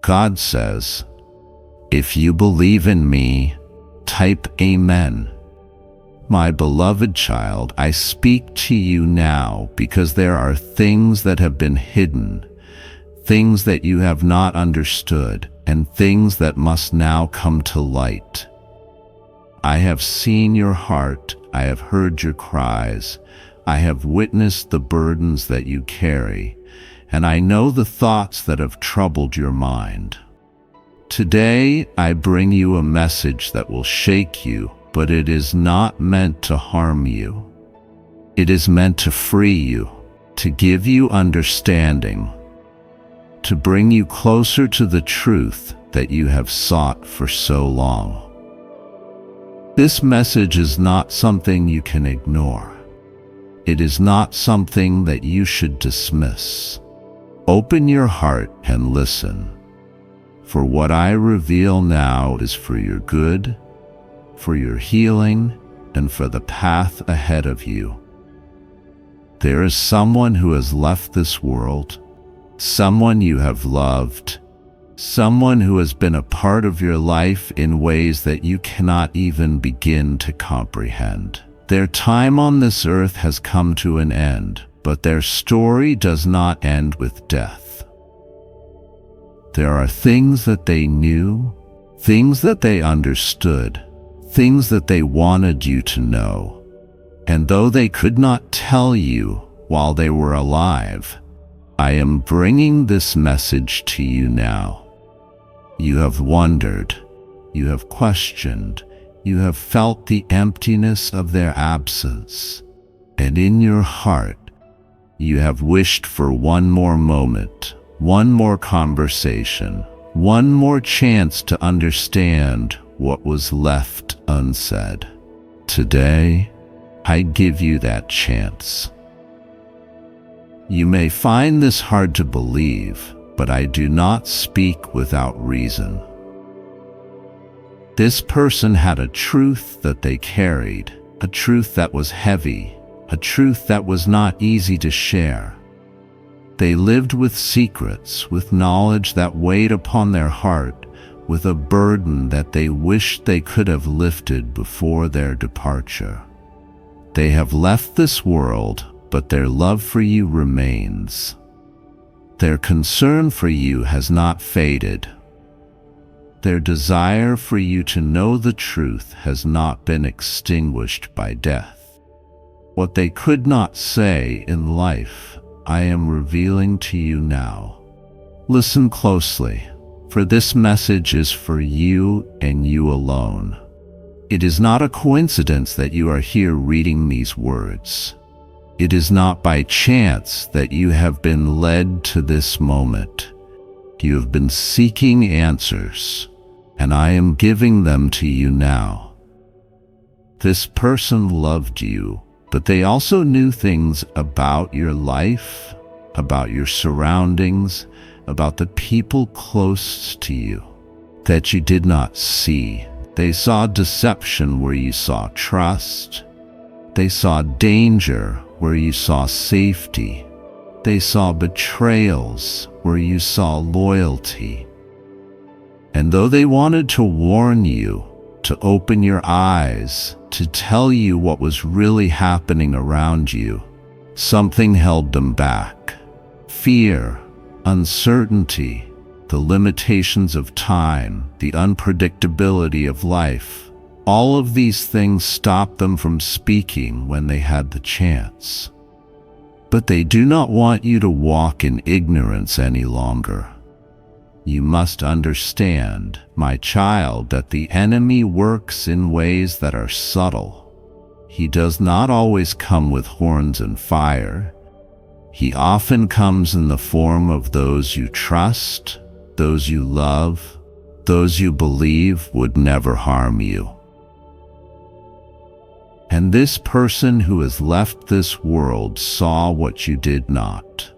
God says, "If you believe in me, type Amen." My beloved child, I speak to you now because there are things that have been hidden, things that you have not understood, and things that must now come to light. I have seen your heart, I have heard your cries, I have witnessed the burdens that you carry, and I know the thoughts that have troubled your mind. Today, I bring you a message that will shake you, but it is not meant to harm you. It is meant to free you, to give you understanding, to bring you closer to the truth that you have sought for so long. This message is not something you can ignore. It is not something that you should dismiss. Open your heart and listen, for what I reveal now is for your good, for your healing, and for the path ahead of you. There is someone who has left this world, someone you have loved, someone who has been a part of your life in ways that you cannot even begin to comprehend. Their time on this earth has come to an end, but their story does not end with death. There are things that they knew, things that they understood, things that they wanted you to know. And though they could not tell you while they were alive, I am bringing this message to you now. You have wondered, you have questioned, you have felt the emptiness of their absence, and in your heart, you have wished for one more moment, one more conversation, one more chance to understand what was left unsaid. Today, I give you that chance. You may find this hard to believe, but I do not speak without reason. This person had a truth that they carried, a truth that was heavy, a truth that was not easy to share. They lived with secrets, with knowledge that weighed upon their heart, with a burden that they wished they could have lifted before their departure. They have left this world, but their love for you remains. Their concern for you has not faded. Their desire for you to know the truth has not been extinguished by death. What they could not say in life, I am revealing to you now. Listen closely, for this message is for you and you alone. It is not a coincidence that you are here reading these words. It is not by chance that you have been led to this moment. You have been seeking answers, and I am giving them to you now. This person loved you, but they also knew things about your life, about your surroundings, about the people close to you that you did not see. They saw deception where you saw trust. They saw danger where you saw safety. They saw betrayals where you saw loyalty. And though they wanted to warn you, to open your eyes, to tell you what was really happening around you, something held them back. Fear, uncertainty, the limitations of time, the unpredictability of life. All of these things stopped them from speaking when they had the chance. But they do not want you to walk in ignorance any longer. You must understand, my child, that the enemy works in ways that are subtle. He does not always come with horns and fire. He often comes in the form of those you trust, those you love, those you believe would never harm you. And this person who has left this world saw what you did not.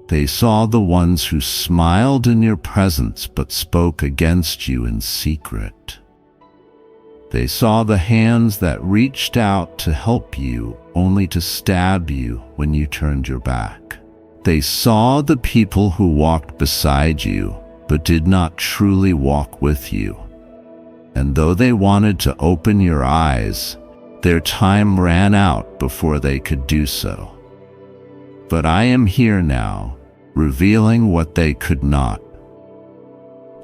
They saw the ones who smiled in your presence but spoke against you in secret. They saw the hands that reached out to help you only to stab you when you turned your back. They saw the people who walked beside you but did not truly walk with you. And though they wanted to open your eyes, their time ran out before they could do so. But I am here now, revealing what they could not.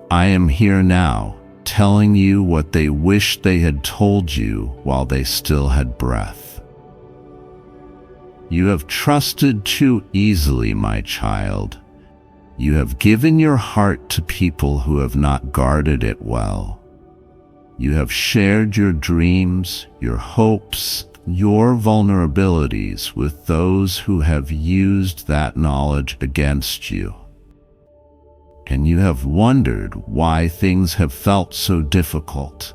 I am here now, telling you what they wished they had told you while they still had breath. You have trusted too easily, my child. You have given your heart to people who have not guarded it well. You have shared your dreams, your hopes, your vulnerabilities with those who have used that knowledge against you. And you have wondered why things have felt so difficult,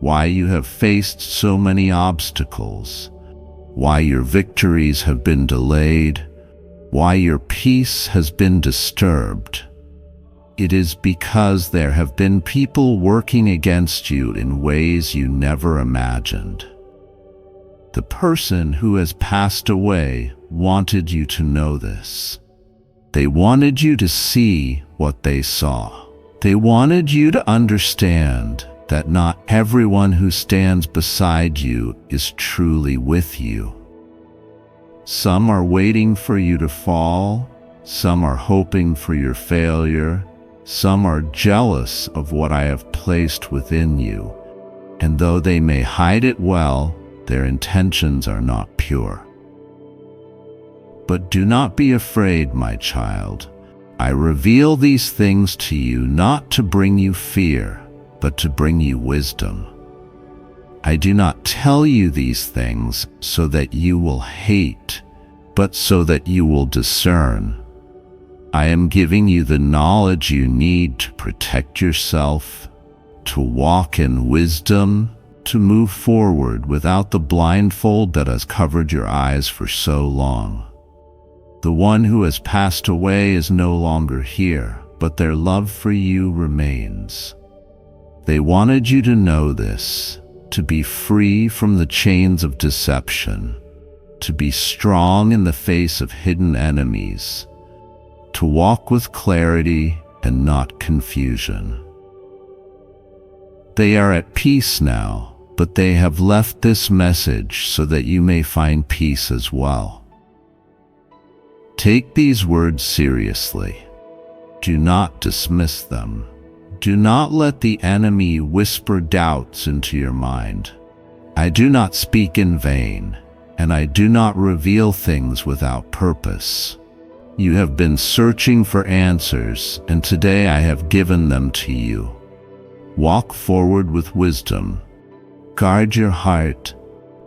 why you have faced so many obstacles, why your victories have been delayed, why your peace has been disturbed. It is because there have been people working against you in ways you never imagined. The person who has passed away wanted you to know this. They wanted you to see what they saw. They wanted you to understand that not everyone who stands beside you is truly with you. Some are waiting for you to fall, some are hoping for your failure, some are jealous of what I have placed within you, and though they may hide it well, their intentions are not pure. But do not be afraid, my child. I reveal these things to you not to bring you fear, but to bring you wisdom. I do not tell you these things so that you will hate, but so that you will discern. I am giving you the knowledge you need to protect yourself, to walk in wisdom, to move forward without the blindfold that has covered your eyes for so long. The one who has passed away is no longer here, but their love for you remains. They wanted you to know this, to be free from the chains of deception, to be strong in the face of hidden enemies, to walk with clarity and not confusion. They are at peace now, but they have left this message so that you may find peace as well. Take these words seriously. Do not dismiss them. Do not let the enemy whisper doubts into your mind. I do not speak in vain, and I do not reveal things without purpose. You have been searching for answers, and today I have given them to you. Walk forward with wisdom. Guard your heart.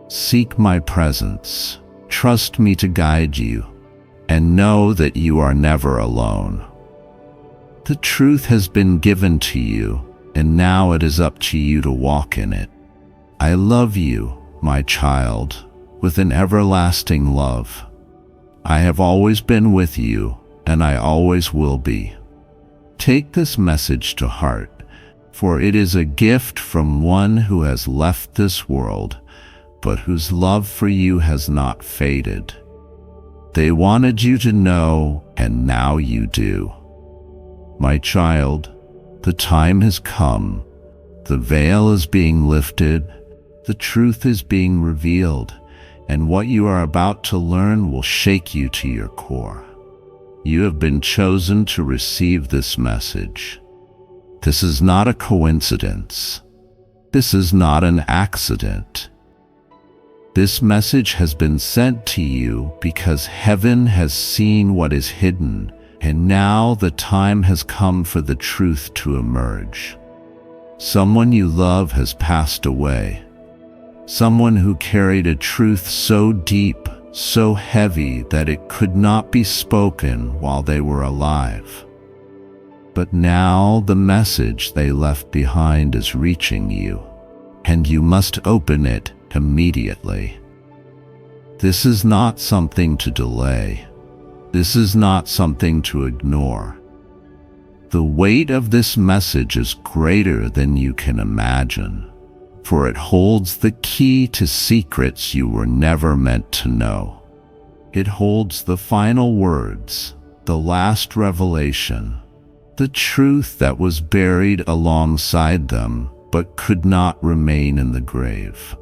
Seek my presence. Trust me to guide you, and know that you are never alone. The truth has been given to you, and now it is up to you to walk in it. I love you, my child, with an everlasting love. I have always been with you, and I always will be. Take this message to heart, for it is a gift from one who has left this world, but whose love for you has not faded. They wanted you to know, and now you do. My child, the time has come. The veil is being lifted. The truth is being revealed, and what you are about to learn will shake you to your core. You have been chosen to receive this message. This is not a coincidence. This is not an accident. This message has been sent to you because heaven has seen what is hidden, and now the time has come for the truth to emerge. Someone you love has passed away. Someone who carried a truth so deep, so heavy that it could not be spoken while they were alive. But now the message they left behind is reaching you, and you must open it immediately. This is not something to delay. This is not something to ignore. The weight of this message is greater than you can imagine, for it holds the key to secrets you were never meant to know. It holds the final words, the last revelation, the truth that was buried alongside them but could not remain in the grave.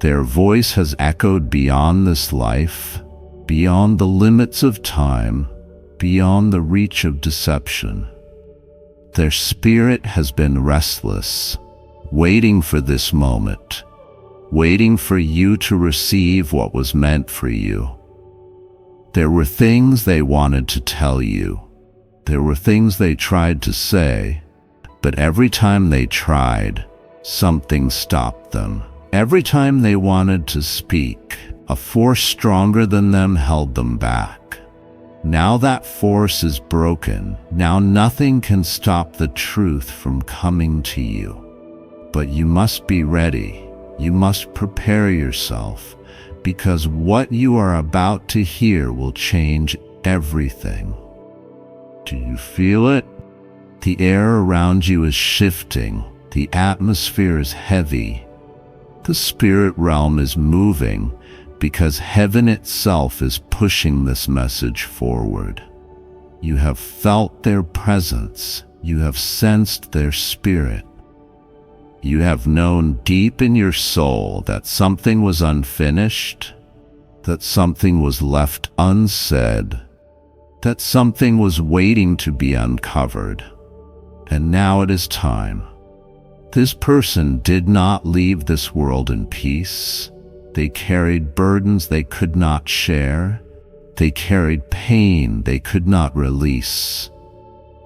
Their voice has echoed beyond this life, beyond the limits of time, beyond the reach of deception. Their spirit has been restless, waiting for this moment, waiting for you to receive what was meant for you. There were things they wanted to tell you. There were things they tried to say, but every time they tried, something stopped them. Every time they wanted to speak, a force stronger than them held them back. Now that force is broken. Now nothing can stop the truth from coming to you. But you must be ready. You must prepare yourself, because what you are about to hear will change everything. Do you feel it? The air around you is shifting. The atmosphere is heavy. The spirit realm is moving because heaven itself is pushing this message forward. You have felt their presence. You have sensed their spirit. You have known deep in your soul that something was unfinished, that something was left unsaid, that something was waiting to be uncovered. And now it is time. This person did not leave this world in peace. They carried burdens they could not share. They carried pain they could not release.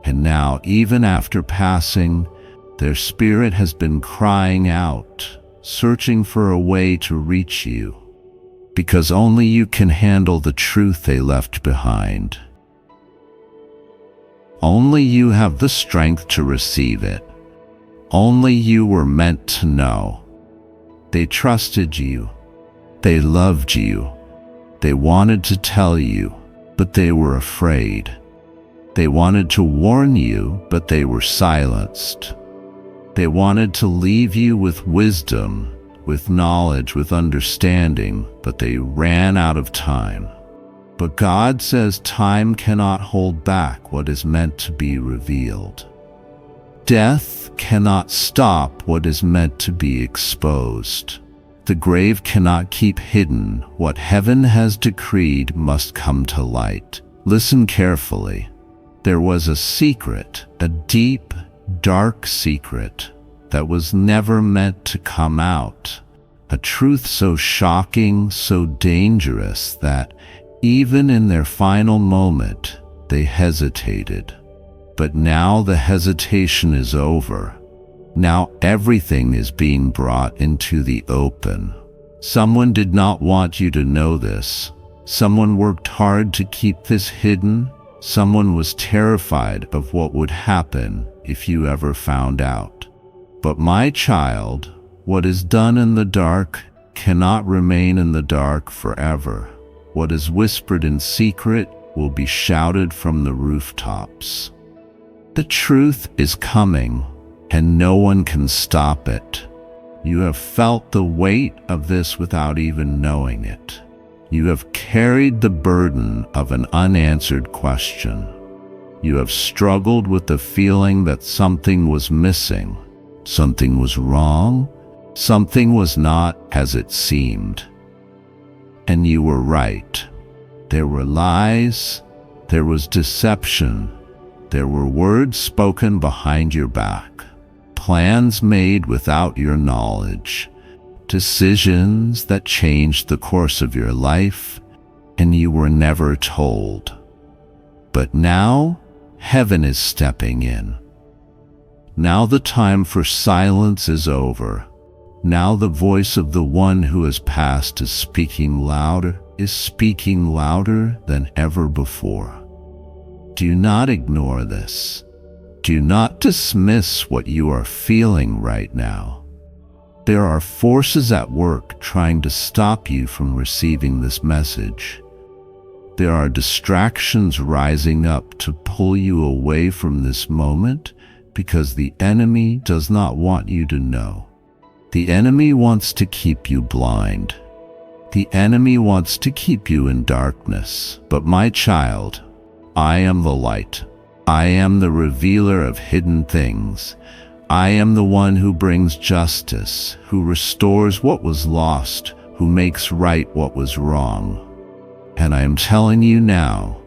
And now, even after passing, their spirit has been crying out, searching for a way to reach you, because only you can handle the truth they left behind. Only you have the strength to receive it. Only you were meant to know. They trusted you. They loved you. They wanted to tell you, but they were afraid. They wanted to warn you, but they were silenced. They wanted to leave you with wisdom, with knowledge, with understanding, but they ran out of time. But God says time cannot hold back what is meant to be revealed. Death cannot stop what is meant to be exposed. The grave cannot keep hidden. What heaven has decreed must come to light. Listen carefully. There was a secret, a deep, dark secret that was never meant to come out. A truth so shocking, so dangerous that even in their final moment, they hesitated. But now the hesitation is over. Now everything is being brought into the open. Someone did not want you to know this. Someone worked hard to keep this hidden. Someone was terrified of what would happen if you ever found out. But my child, what is done in the dark cannot remain in the dark forever. What is whispered in secret will be shouted from the rooftops. The truth is coming, and no one can stop it. You have felt the weight of this without even knowing it. You have carried the burden of an unanswered question. You have struggled with the feeling that something was missing, something was wrong, something was not as it seemed. And you were right. There were lies, there was deception, there were words spoken behind your back, plans made without your knowledge, decisions that changed the course of your life, and you were never told. But now, heaven is stepping in. Now the time for silence is over. Now the voice of the one who has passed is speaking louder than ever before. Do not ignore this. Do not dismiss what you are feeling right now. There are forces at work trying to stop you from receiving this message. There are distractions rising up to pull you away from this moment because the enemy does not want you to know. The enemy wants to keep you blind. The enemy wants to keep you in darkness. But my child, I am the light. I am the revealer of hidden things. I am the one who brings justice, who restores what was lost, who makes right what was wrong. And I am telling you now,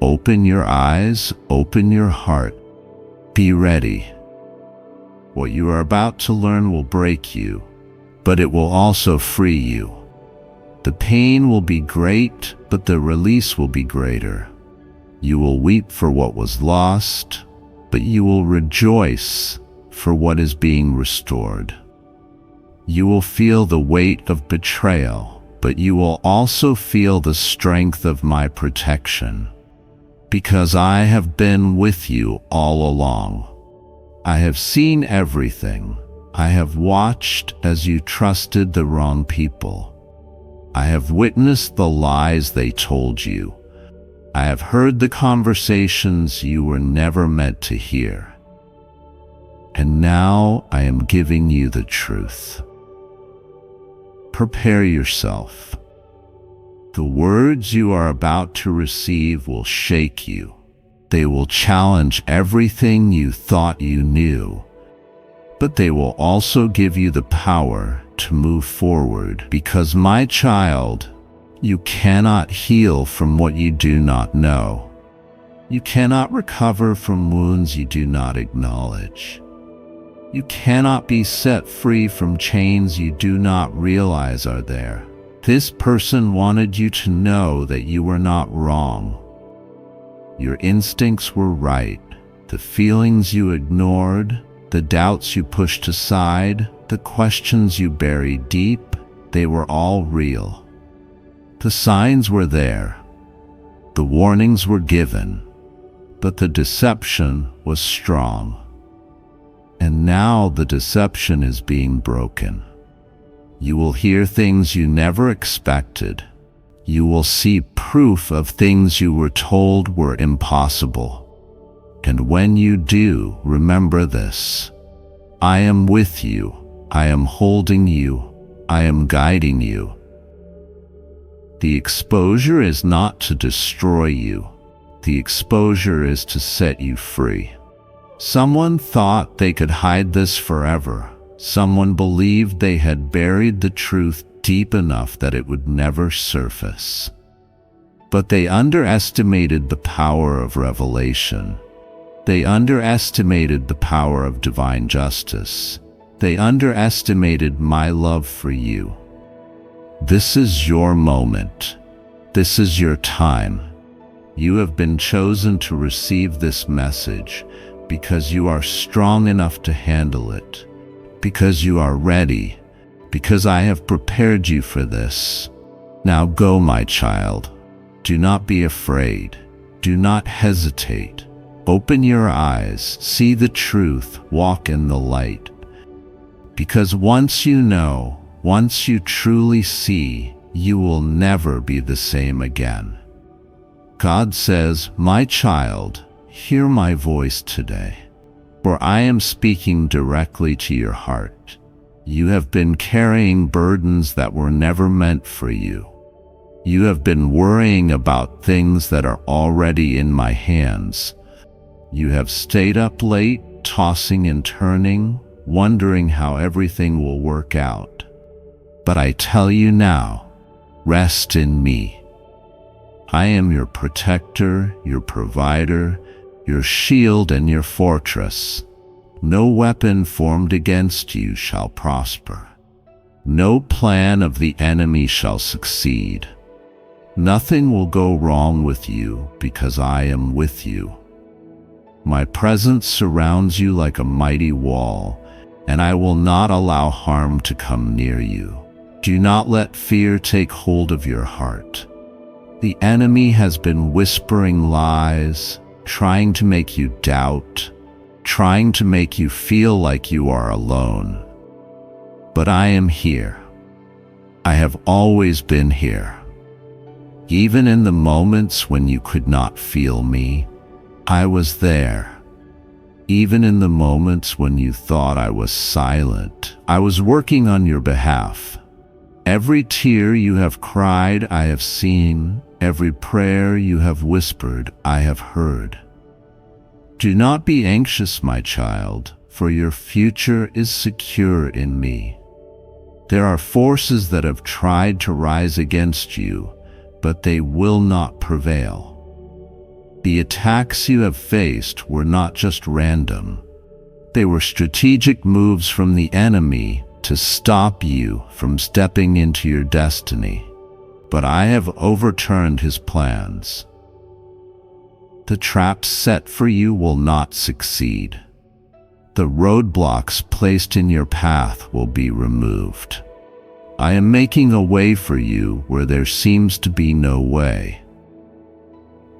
open your eyes, open your heart, be ready. What you are about to learn will break you, but it will also free you. The pain will be great, but the release will be greater. You will weep for what was lost, but you will rejoice for what is being restored. You will feel the weight of betrayal, but you will also feel the strength of my protection, because I have been with you all along. I have seen everything. I have watched as you trusted the wrong people. I have witnessed the lies they told you. I have heard the conversations you were never meant to hear. And now I am giving you the truth. Prepare yourself. The words you are about to receive will shake you. They will challenge everything you thought you knew, but they will also give you the power to move forward, because, my child, you cannot heal from what you do not know. You cannot recover from wounds you do not acknowledge. You cannot be set free from chains you do not realize are there. This person wanted you to know that you were not wrong. Your instincts were right. The feelings you ignored, the doubts you pushed aside, the questions you buried deep, they were all real. The signs were there. The warnings were given, but the deception was strong. And now the deception is being broken. You will hear things you never expected. You will see proof of things you were told were impossible. And when you do, remember this: I am with you. I am holding you. I am guiding you. The exposure is not to destroy you. The exposure is to set you free. Someone thought they could hide this forever. Someone believed they had buried the truth deep enough that it would never surface. But they underestimated the power of revelation. They underestimated the power of divine justice. They underestimated my love for you. This is your moment. This is your time. You have been chosen to receive this message because you are strong enough to handle it, because you are ready, because I have prepared you for this. Now go, my child. Do not be afraid. Do not hesitate. Open your eyes, see the truth, walk in the light. Because once you know, once you truly see, you will never be the same again. God says, my child, hear my voice today, for I am speaking directly to your heart. You have been carrying burdens that were never meant for you. You have been worrying about things that are already in my hands. You have stayed up late, tossing and turning, wondering how everything will work out. But I tell you now, rest in me. I am your protector, your provider, your shield and your fortress. No weapon formed against you shall prosper. No plan of the enemy shall succeed. Nothing will go wrong with you because I am with you. My presence surrounds you like a mighty wall, and I will not allow harm to come near you. Do not let fear take hold of your heart. The enemy has been whispering lies, trying to make you doubt, trying to make you feel like you are alone. But I am here. I have always been here. Even in the moments when you could not feel me, I was there. Even in the moments when you thought I was silent, I was working on your behalf. Every tear you have cried, I have seen. Every prayer you have whispered, I have heard. Do not be anxious, my child, for your future is secure in me. There are forces that have tried to rise against you, but they will not prevail. The attacks you have faced were not just random. They were strategic moves from the enemy to stop you from stepping into your destiny. But I have overturned his plans. The traps set for you will not succeed. The roadblocks placed in your path will be removed. I am making a way for you where there seems to be no way.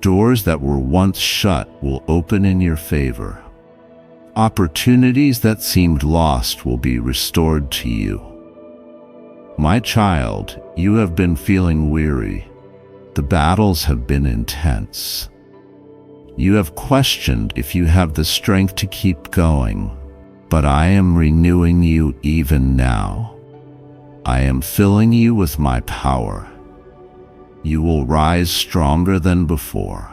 Doors that were once shut will open in your favor. Opportunities that seemed lost will be restored to you. My child, you have been feeling weary. The battles have been intense. You have questioned if you have the strength to keep going, but I am renewing you even now. I am filling you with my power. You will rise stronger than before.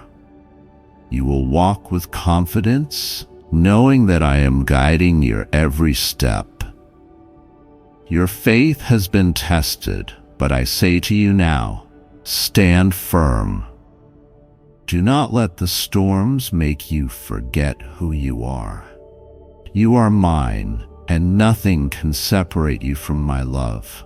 You will walk with confidence, knowing that I am guiding your every step. Your faith has been tested, but I say to you now, stand firm. Do not let the storms make you forget who you are. You are mine, and nothing can separate you from my love.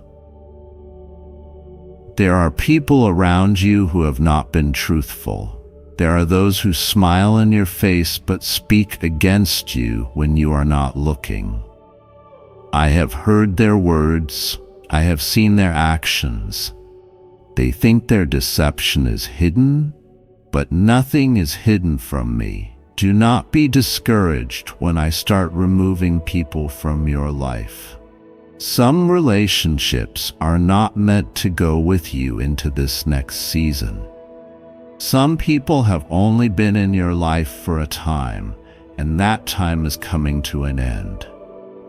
There are people around you who have not been truthful. There are those who smile in your face but speak against you when you are not looking. I have heard their words. I have seen their actions. They think their deception is hidden, but nothing is hidden from me. Do not be discouraged when I start removing people from your life. Some relationships are not meant to go with you into this next season. Some people have only been in your life for a time, and that time is coming to an end.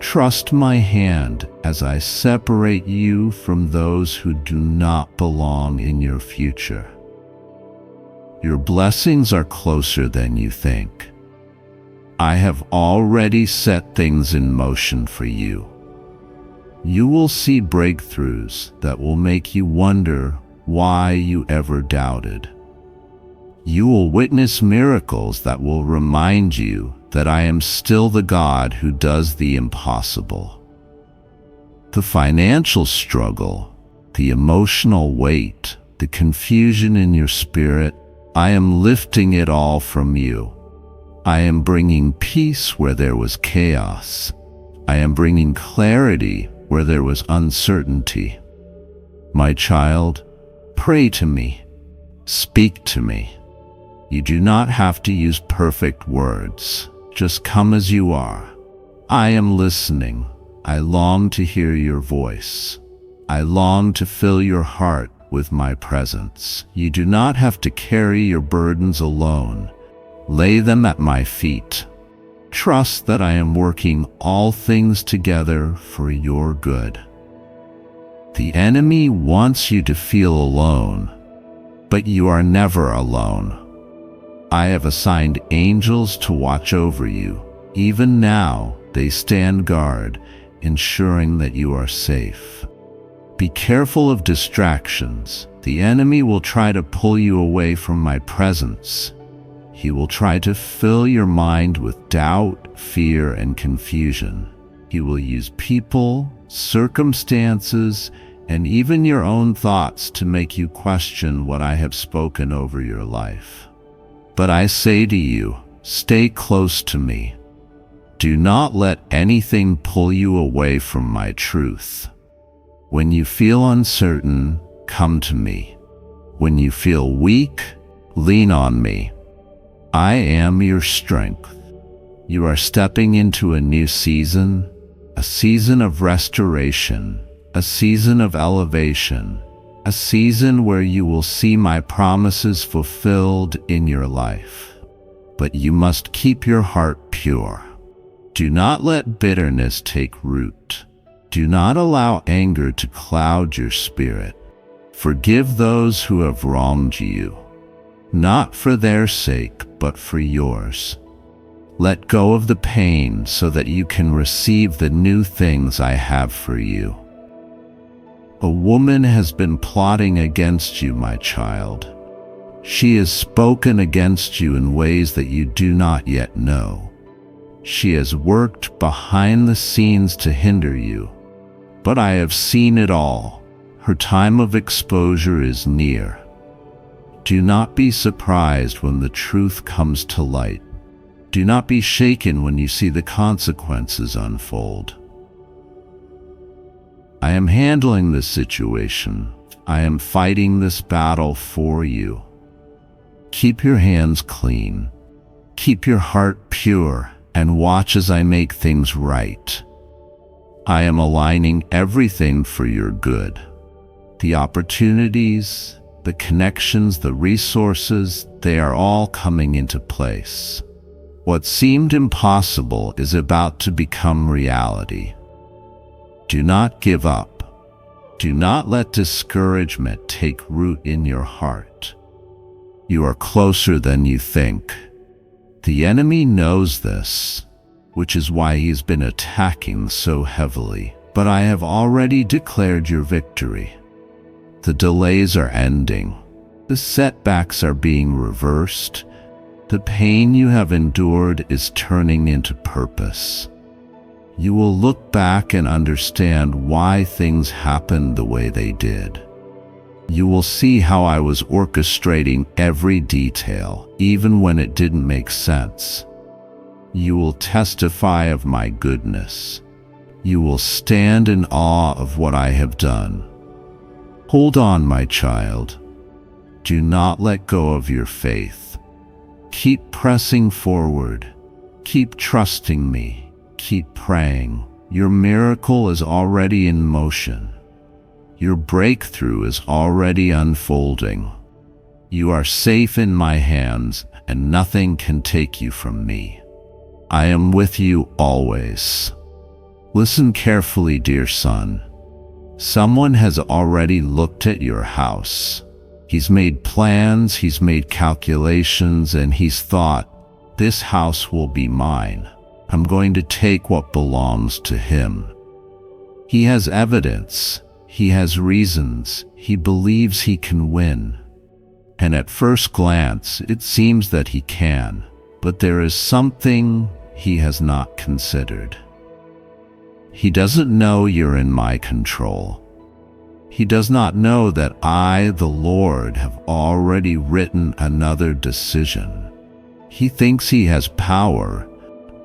Trust my hand as I separate you from those who do not belong in your future. Your blessings are closer than you think. I have already set things in motion for you. You will see breakthroughs that will make you wonder why you ever doubted. You will witness miracles that will remind you that I am still the God who does the impossible. The financial struggle, the emotional weight, the confusion in your spirit, I am lifting it all from you. I am bringing peace where there was chaos. I am bringing clarity where there was uncertainty. My child, pray to me. Speak to me. You do not have to use perfect words. Just come as you are. I am listening. I long to hear your voice. I long to fill your heart with my presence. You do not have to carry your burdens alone. Lay them at my feet. Trust that I am working all things together for your good. The enemy wants you to feel alone, but you are never alone. I have assigned angels to watch over you. Even now, they stand guard, ensuring that you are safe. Be careful of distractions. The enemy will try to pull you away from my presence. He will try to fill your mind with doubt, fear, and confusion. He will use people, circumstances, and even your own thoughts to make you question what I have spoken over your life. But I say to you, stay close to me. Do not let anything pull you away from my truth. When you feel uncertain, come to me. When you feel weak, lean on me. I am your strength. You are stepping into a new season, a season of restoration, a season of elevation, a season where you will see my promises fulfilled in your life. But you must keep your heart pure. Do not let bitterness take root. Do not allow anger to cloud your spirit. Forgive those who have wronged you, not for their sake, but for yours. Let go of the pain so that you can receive the new things I have for you. A woman has been plotting against you, my child. She has spoken against you in ways that you do not yet know. She has worked behind the scenes to hinder you, but I have seen it all. Her time of exposure is near. Do not be surprised when the truth comes to light. Do not be shaken when you see the consequences unfold. I am handling this situation. I am fighting this battle for you. Keep your hands clean. Keep your heart pure and watch as I make things right. I am aligning everything for your good. The opportunities, the connections, the resources, they are all coming into place. What seemed impossible is about to become reality. Do not give up. Do not let discouragement take root in your heart. You are closer than you think. The enemy knows this, which is why he's been attacking so heavily. But I have already declared your victory. The delays are ending. The setbacks are being reversed. The pain you have endured is turning into purpose. You will look back and understand why things happened the way they did. You will see how I was orchestrating every detail, even when it didn't make sense. You will testify of my goodness. You will stand in awe of what I have done. Hold on, my child. Do not let go of your faith. Keep pressing forward. Keep trusting me. Keep praying. Your miracle is already in motion. Your breakthrough is already unfolding. You are safe in my hands, and nothing can take you from me. I am with you always. Listen carefully, dear son. Someone has already looked at your house. He's made plans, he's made calculations, and he's thought, this house will be mine. I'm going to take what belongs to him. He has evidence. He has reasons. He believes he can win. And at first glance, it seems that he can, but there is something he has not considered. He doesn't know you're in my control. He does not know that I, the Lord, have already written another decision. He thinks he has power,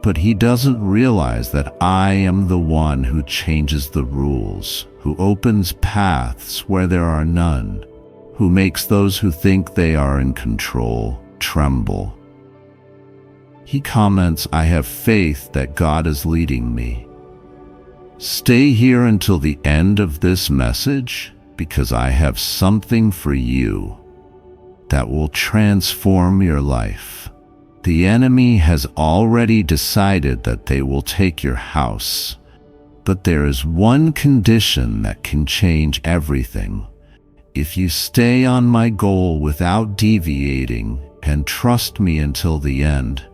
but he doesn't realize that I am the one who changes the rules, who opens paths where there are none, who makes those who think they are in control tremble. He comments, I have faith that God is leading me. Stay here until the end of this message, because I have something for you that will transform your life. The enemy has already decided that they will take your house, but there is one condition that can change everything. If you stay on my goal without deviating and trust me until the end,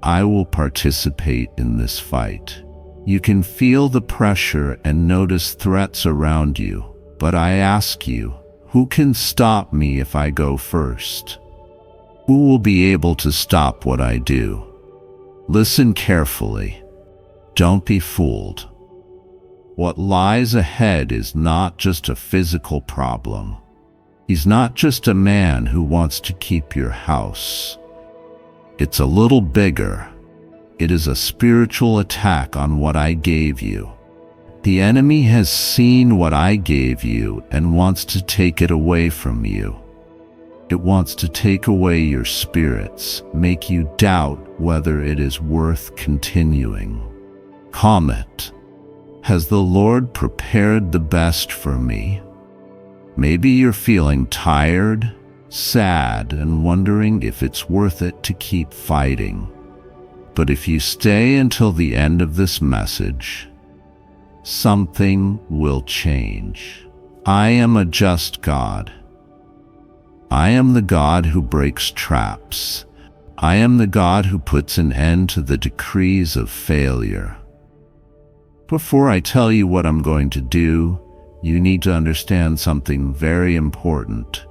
I will participate in this fight. You can feel the pressure and notice threats around you, but I ask you, who can stop me if I go first? Who will be able to stop what I do? Listen carefully. Don't be fooled. What lies ahead is not just a physical problem. He's not just a man who wants to keep your house. It's a little bigger. It is a spiritual attack on what I gave you. The enemy has seen what I gave you and wants to take it away from you. It wants to take away your spirits, make you doubt whether it is worth continuing. Comment. Has the Lord prepared the best for me? Maybe you're feeling tired, sad, and wondering if it's worth it to keep fighting. But if you stay until the end of this message, something will change. I am a just God. I am the God who breaks traps. I am the God who puts an end to the decrees of failure. Before I tell you what I'm going to do, you need to understand something very important.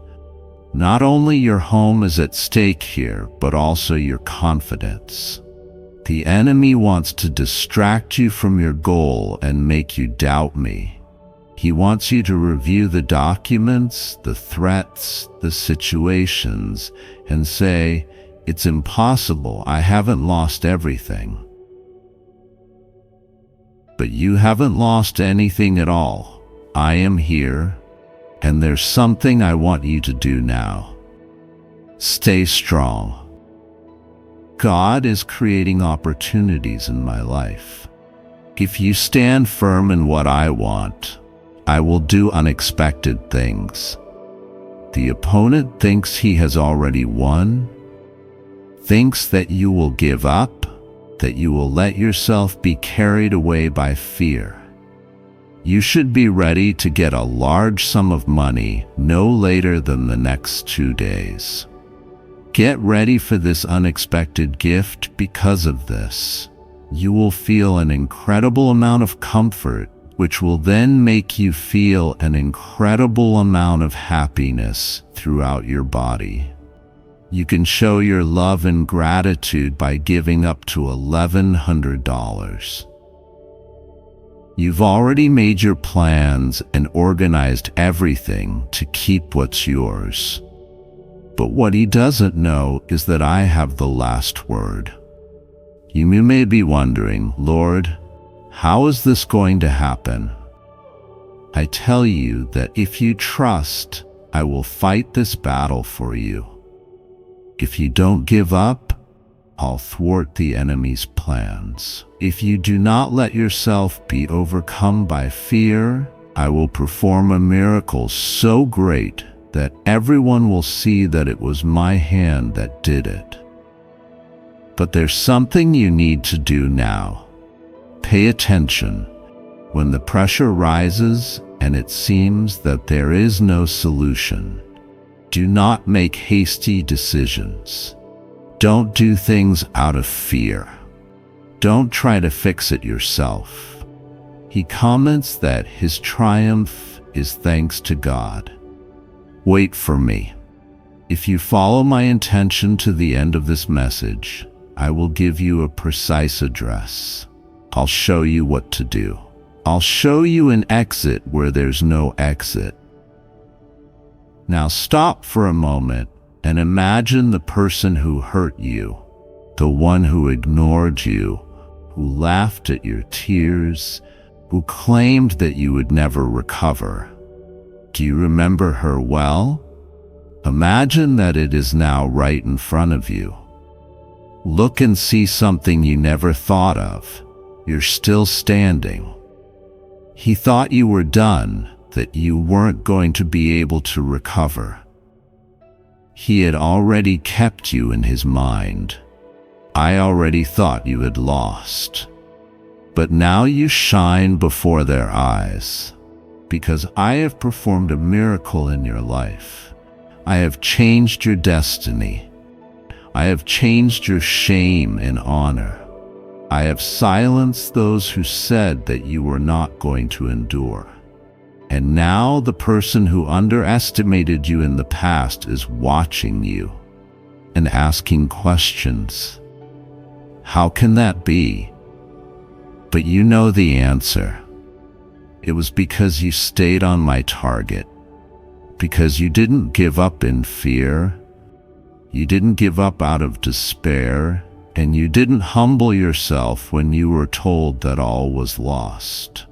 Not only your home is at stake here, but also your confidence. The enemy wants to distract you from your goal and make you doubt me. He wants you to review the documents, the threats, the situations, and say, "It's impossible, I haven't lost everything." But you haven't lost anything at all. I am here, and there's something I want you to do now. Stay strong. God is creating opportunities in my life. If you stand firm in what I want, I will do unexpected things. The opponent thinks he has already won, thinks that you will give up, that you will let yourself be carried away by fear. You should be ready to get a large sum of money no later than the next 2 days. Get ready for this unexpected gift because of this. You will feel an incredible amount of comfort, which will then make you feel an incredible amount of happiness throughout your body. You can show your love and gratitude by giving up to $1,100. You've already made your plans and organized everything to keep what's yours. But what he doesn't know is that I have the last word. You may be wondering, "Lord, how is this going to happen?" I tell you that if you trust, I will fight this battle for you. If you don't give up, I'll thwart the enemy's plans. If you do not let yourself be overcome by fear, I will perform a miracle so great that everyone will see that it was my hand that did it. But there's something you need to do now. Pay attention. When the pressure rises and it seems that there is no solution, do not make hasty decisions. Don't do things out of fear. Don't try to fix it yourself. He comments that his triumph is thanks to God. Wait for me. If you follow my intention to the end of this message, I will give you a precise address. I'll show you what to do. I'll show you an exit where there's no exit. Now stop for a moment and imagine the person who hurt you, the one who ignored you, who laughed at your tears, who claimed that you would never recover. Do you remember her well? Imagine that it is now right in front of you. Look and see something you never thought of. You're still standing. He thought you were done, that you weren't going to be able to recover. He had already kept you in his mind. I already thought you had lost. But now you shine before their eyes, because I have performed a miracle in your life. I have changed your destiny. I have changed your shame and honor. I have silenced those who said that you were not going to endure. And now the person who underestimated you in the past is watching you and asking questions. How can that be? But you know the answer. It was because you stayed on my target, because you didn't give up in fear, you didn't give up out of despair, and you didn't humble yourself when you were told that all was lost.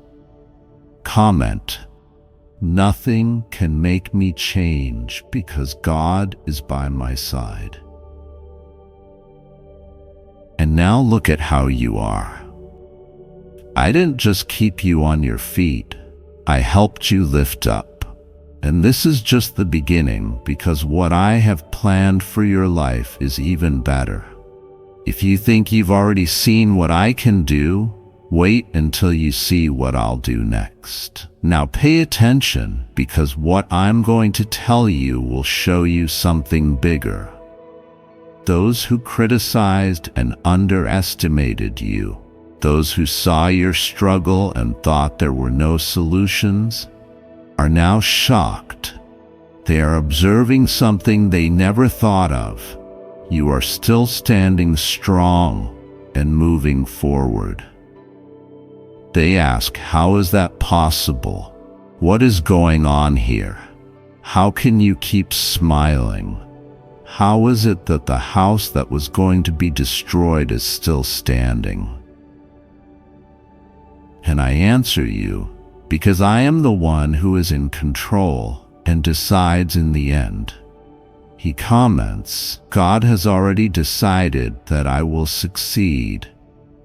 Comment: nothing can make me change because God is by my side. And now look at how you are. I didn't just keep you on your feet, I helped you lift up. And this is just the beginning, because what I have planned for your life is even better. If you think you've already seen what I can do, wait until you see what I'll do next. Now pay attention, because what I'm going to tell you will show you something bigger. Those who criticized and underestimated you, those who saw your struggle and thought there were no solutions, are now shocked. They are observing something they never thought of. You are still standing strong and moving forward. They ask, how is that possible? What is going on here? How can you keep smiling? How is it that the house that was going to be destroyed is still standing? And I answer you, because I am the one who is in control and decides in the end. He comments, God has already decided that I will succeed,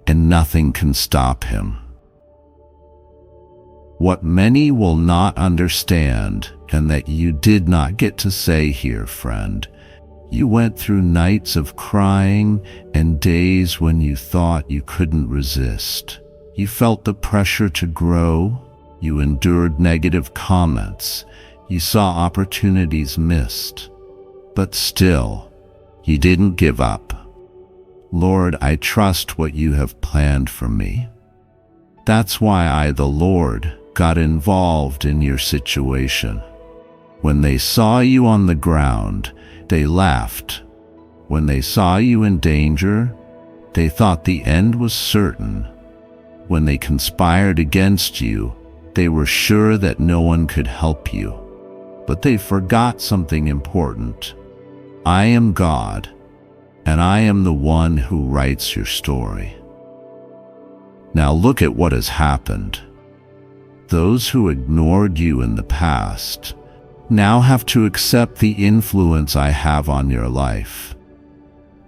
and nothing can stop him. What many will not understand, and that you did not get to say here, friend, you went through nights of crying and days when you thought you couldn't resist. You felt the pressure to grow. You endured negative comments. You saw opportunities missed. But still, you didn't give up. Lord, I trust what you have planned for me. That's why I, the Lord, got involved in your situation. When they saw you on the ground, they laughed. When they saw you in danger, they thought the end was certain. When they conspired against you, they were sure that no one could help you. But they forgot something important. I am God, and I am the one who writes your story. Now look at what has happened. Those who ignored you in the past now have to accept the influence I have on your life.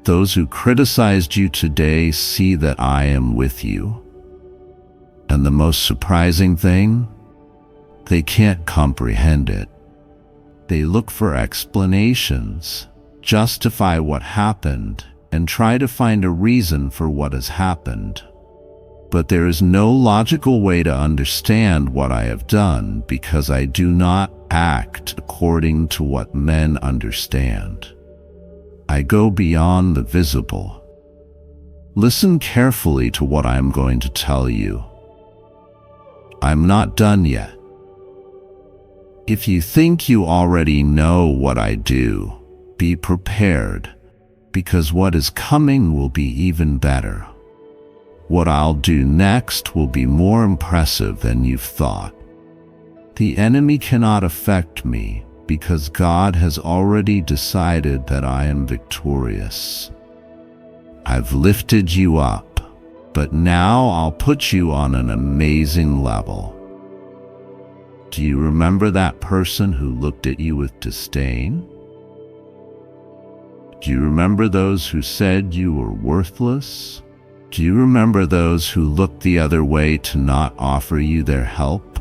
Those who criticized you today see that I am with you. And the most surprising thing, they can't comprehend it. They look for explanations, justify what happened, and try to find a reason for what has happened. But there is no logical way to understand what I have done because I do not act according to what men understand. I go beyond the visible. Listen carefully to what I am going to tell you. I'm not done yet. If you think you already know what I do, be prepared, because what is coming will be even better. What I'll do next will be more impressive than you've thought. The enemy cannot affect me because God has already decided that I am victorious. I've lifted you up, but now I'll put you on an amazing level. Do you remember that person who looked at you with disdain? Do you remember those who said you were worthless? Do you remember those who looked the other way to not offer you their help?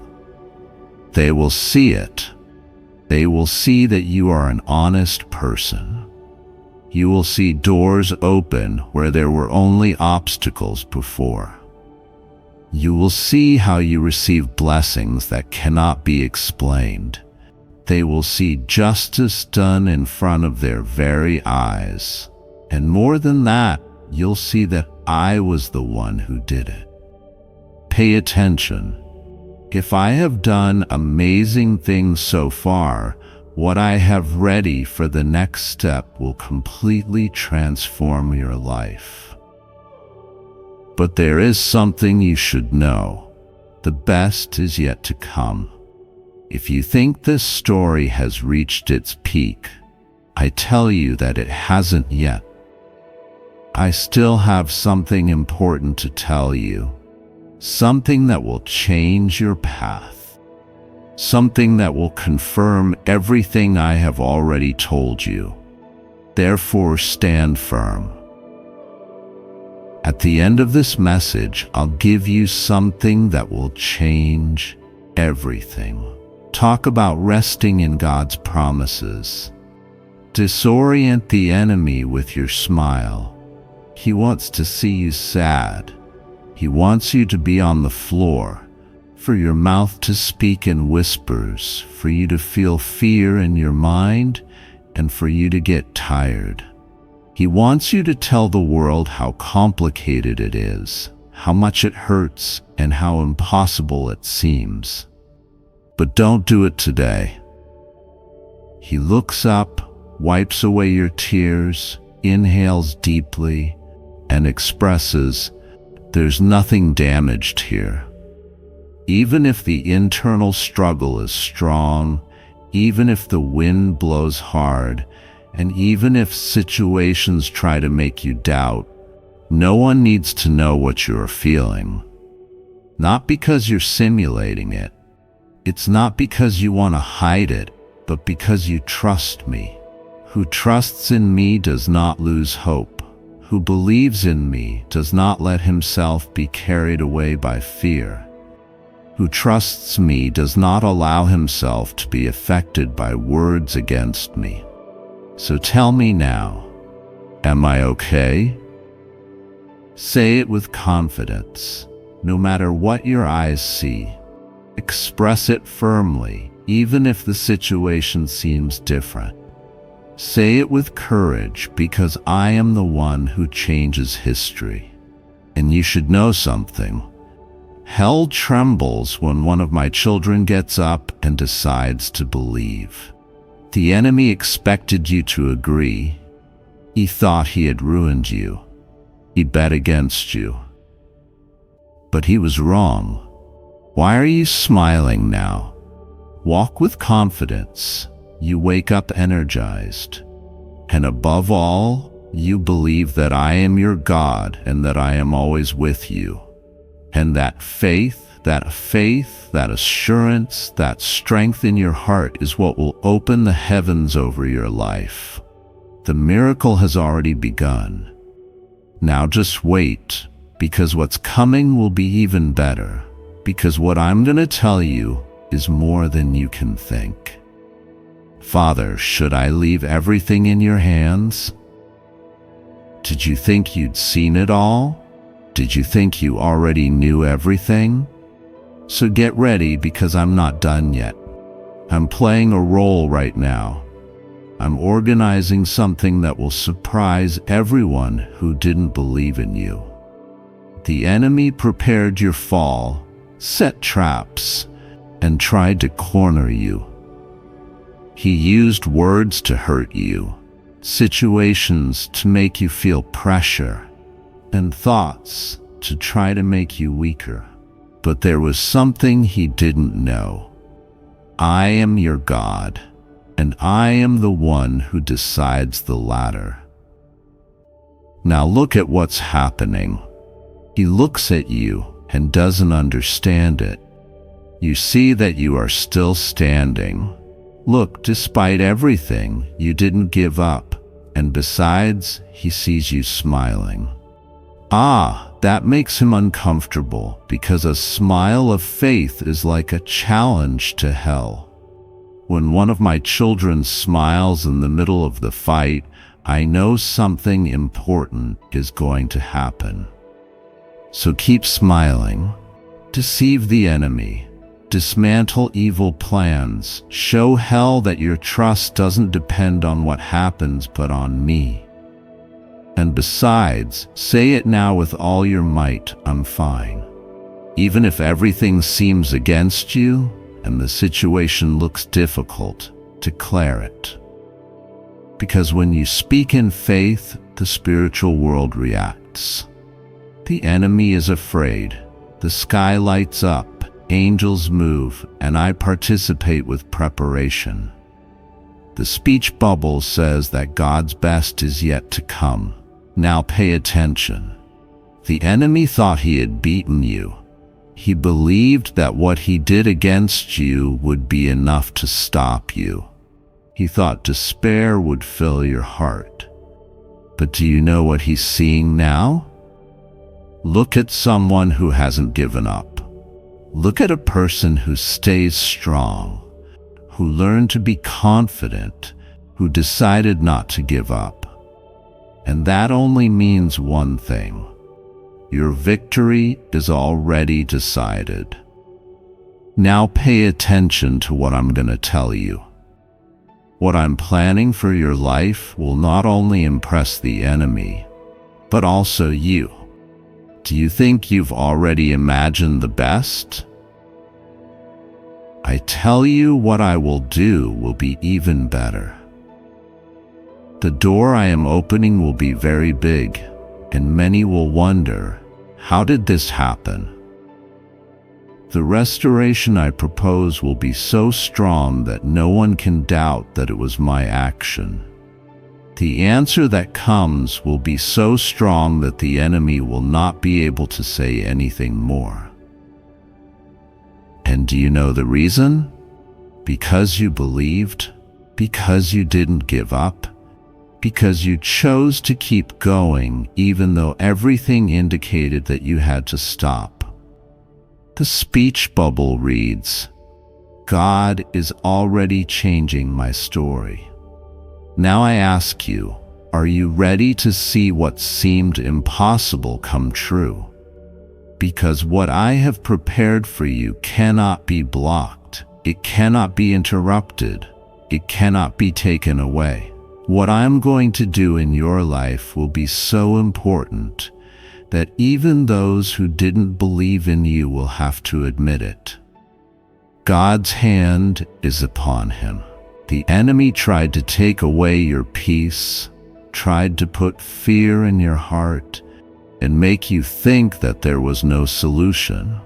They will see it. They will see that you are an honest person. You will see doors open where there were only obstacles before. You will see how you receive blessings that cannot be explained. They will see justice done in front of their very eyes. And more than that, you'll see that I was the one who did it. Pay attention. If I have done amazing things so far, what I have ready for the next step will completely transform your life. But there is something you should know. The best is yet to come. If you think this story has reached its peak, I tell you that it hasn't yet. I still have something important to tell you. Something that will change your path. Something that will confirm everything I have already told you. Therefore, stand firm. At the end of this message, I'll give you something that will change everything. Talk about resting in God's promises. Disorient the enemy with your smile. He wants to see you sad. He wants you to be on the floor, for your mouth to speak in whispers, for you to feel fear in your mind, and for you to get tired. He wants you to tell the world how complicated it is, how much it hurts, and how impossible it seems. But don't do it today. He looks up, wipes away your tears, inhales deeply, and expresses, "There's nothing damaged here." Even if the internal struggle is strong, even if the wind blows hard, and even if situations try to make you doubt, no one needs to know what you're feeling. Not because you're simulating it. It's not because you want to hide it, but because you trust me. Who trusts in me does not lose hope. Who believes in me does not let himself be carried away by fear. Who trusts me does not allow himself to be affected by words against me. So tell me now, am I okay? Say it with confidence, no matter what your eyes see. Express it firmly, even if the situation seems different. Say it with courage, because I am the one who changes history. And you should know something. Hell trembles when one of my children gets up and decides to believe. The enemy expected you to agree. He thought he had ruined you. He bet against you. But he was wrong. Why are you smiling now? Walk with confidence. You wake up energized. And above all, you believe that I am your God and that I am always with you. And that faith, that assurance, that strength in your heart is what will open the heavens over your life. The miracle has already begun. Now just wait, because what's coming will be even better, because what I'm going to tell you is more than you can think. Father, should I leave everything in your hands? Did you think you'd seen it all? Did you think you already knew everything? So get ready, because I'm not done yet. I'm playing a role right now. I'm organizing something that will surprise everyone who didn't believe in you. The enemy prepared your fall, set traps, and tried to corner you. He used words to hurt you, situations to make you feel pressure, and thoughts to try to make you weaker. But there was something he didn't know. I am your God, and I am the one who decides the latter. Now look at what's happening. He looks at you and doesn't understand it. You see that you are still standing. Look, despite everything, you didn't give up, and besides, he sees you smiling. That makes him uncomfortable, because a smile of faith is like a challenge to hell. When one of my children smiles in the middle of the fight, I know something important is going to happen. So keep smiling. Deceive the enemy. Dismantle evil plans. Show hell that your trust doesn't depend on what happens but on me. And besides, say it now with all your might, I'm fine. Even if everything seems against you and the situation looks difficult, declare it. Because when you speak in faith, the spiritual world reacts. The enemy is afraid. The sky lights up, angels move, and I participate with preparation. The speech bubble says that God's best is yet to come. Now pay attention. The enemy thought he had beaten you. He believed that what he did against you would be enough to stop you. He thought despair would fill your heart. But do you know what he's seeing now? Look at someone who hasn't given up. Look at a person who stays strong, who learned to be confident, who decided not to give up. And that only means one thing. Your victory is already decided. Now pay attention to what I'm going to tell you. What I'm planning for your life will not only impress the enemy, but also you. Do you think you've already imagined the best? I tell you, what I will do will be even better. The door I am opening will be very big, and many will wonder, how did this happen? The restoration I propose will be so strong that no one can doubt that it was my action. The answer that comes will be so strong that the enemy will not be able to say anything more. And do you know the reason? Because you believed, because you didn't give up, because you chose to keep going even though everything indicated that you had to stop. The speech bubble reads, God is already changing my story. Now I ask you, are you ready to see what seemed impossible come true? Because what I have prepared for you cannot be blocked, it cannot be interrupted, it cannot be taken away. What I'm going to do in your life will be so important that even those who didn't believe in you will have to admit it. God's hand is upon him. The enemy tried to take away your peace, tried to put fear in your heart, and make you think that there was no solution.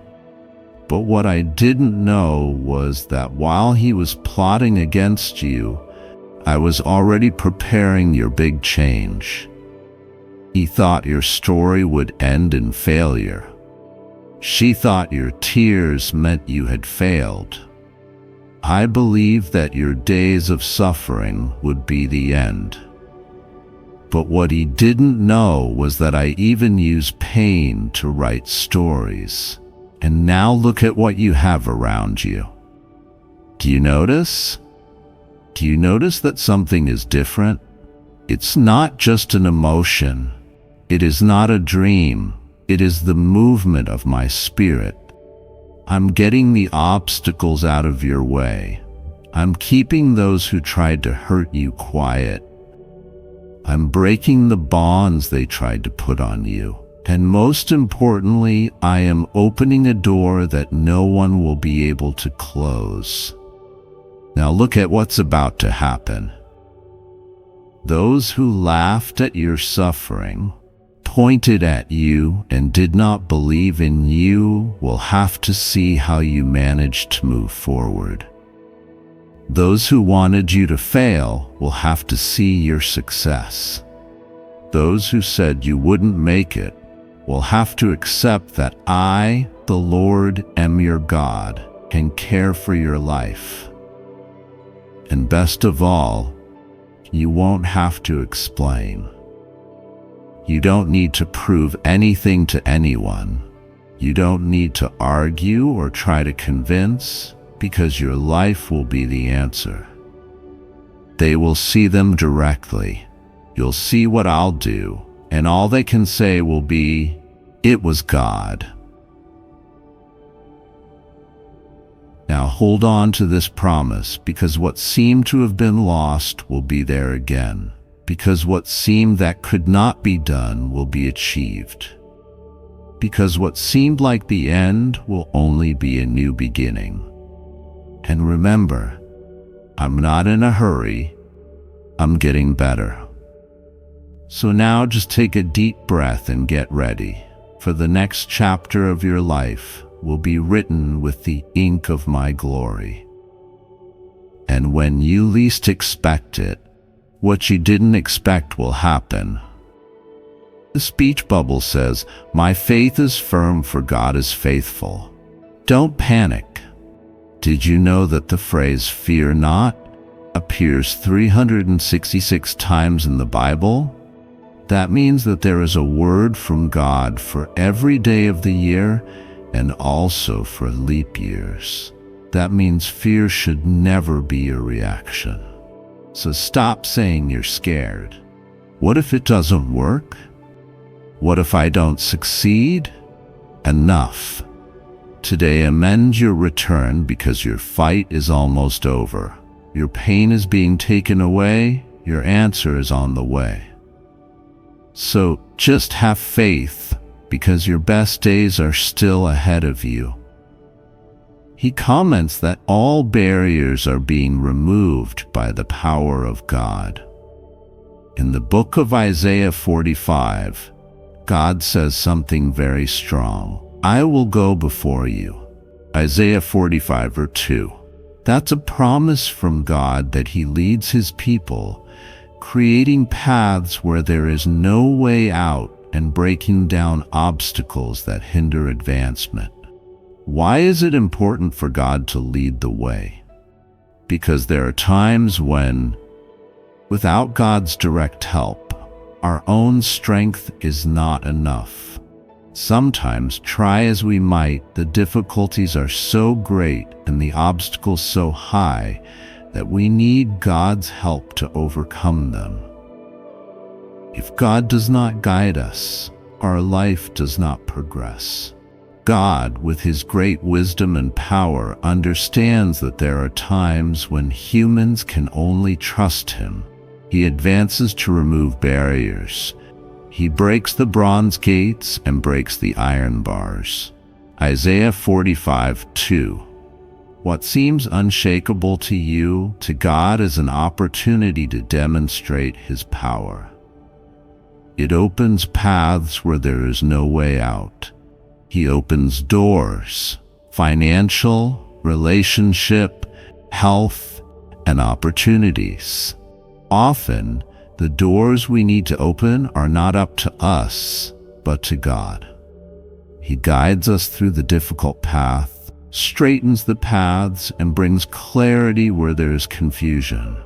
But what I didn't know was that while he was plotting against you, I was already preparing your big change. He thought your story would end in failure. She thought your tears meant you had failed. I believed that your days of suffering would be the end. But what he didn't know was that I even use pain to write stories. And now look at what you have around you. Do you notice? Do you notice that something is different? It's not just an emotion. It is not a dream. It is the movement of my spirit. I'm getting the obstacles out of your way. I'm keeping those who tried to hurt you quiet. I'm breaking the bonds they tried to put on you. And most importantly, I am opening a door that no one will be able to close. Now look at what's about to happen. Those who laughed at your suffering, pointed at you, and did not believe in you will have to see how you managed to move forward. Those who wanted you to fail will have to see your success. Those who said you wouldn't make it will have to accept that I, the Lord, am your God and care for your life. And best of all, you won't have to explain. You don't need to prove anything to anyone. You don't need to argue or try to convince, because your life will be the answer. They will see them directly. You'll see what I'll do, and all they can say will be, "It was God." Now hold on to this promise, because what seemed to have been lost will be there again. Because what seemed that could not be done will be achieved. Because what seemed like the end will only be a new beginning. And remember, I'm not in a hurry. I'm getting better. So now just take a deep breath and get ready, for the next chapter of your life will be written with the ink of my glory. And when you least expect it, what you didn't expect will happen. The speech bubble says, "My faith is firm, for God is faithful." Don't panic. Did you know that the phrase "fear not" appears 366 times in the Bible? That means that there is a word from God for every day of the year and also for leap years. That means fear should never be a reaction. So stop saying you're scared. What if it doesn't work? What if I don't succeed? Enough. Today amend your return, because your fight is almost over. your pain is being taken away, your answer is on the way. So just have faith, because your best days are still ahead of you. He comments that all barriers are being removed by the power of God. In the book of Isaiah 45, God says something very strong. I will go before you. Isaiah 45 verse 2. That's a promise from God that He leads His people, creating paths where there is no way out and breaking down obstacles that hinder advancement. Why is it important for God to lead the way? Because there are times when, without God's direct help, our own strength is not enough. Sometimes, try as we might, the difficulties are so great and the obstacles so high that we need God's help to overcome them. If God does not guide us, our life does not progress. God, with His great wisdom and power, understands that there are times when humans can only trust Him. He advances to remove barriers. He breaks the bronze gates and breaks the iron bars. Isaiah 45:2. What seems unshakable to you, to God is an opportunity to demonstrate His power. It opens paths where there is no way out. He opens doors, financial, relationship, health, and opportunities. Often, the doors we need to open are not up to us, but to God. He guides us through the difficult path, straightens the paths, and brings clarity where there is confusion.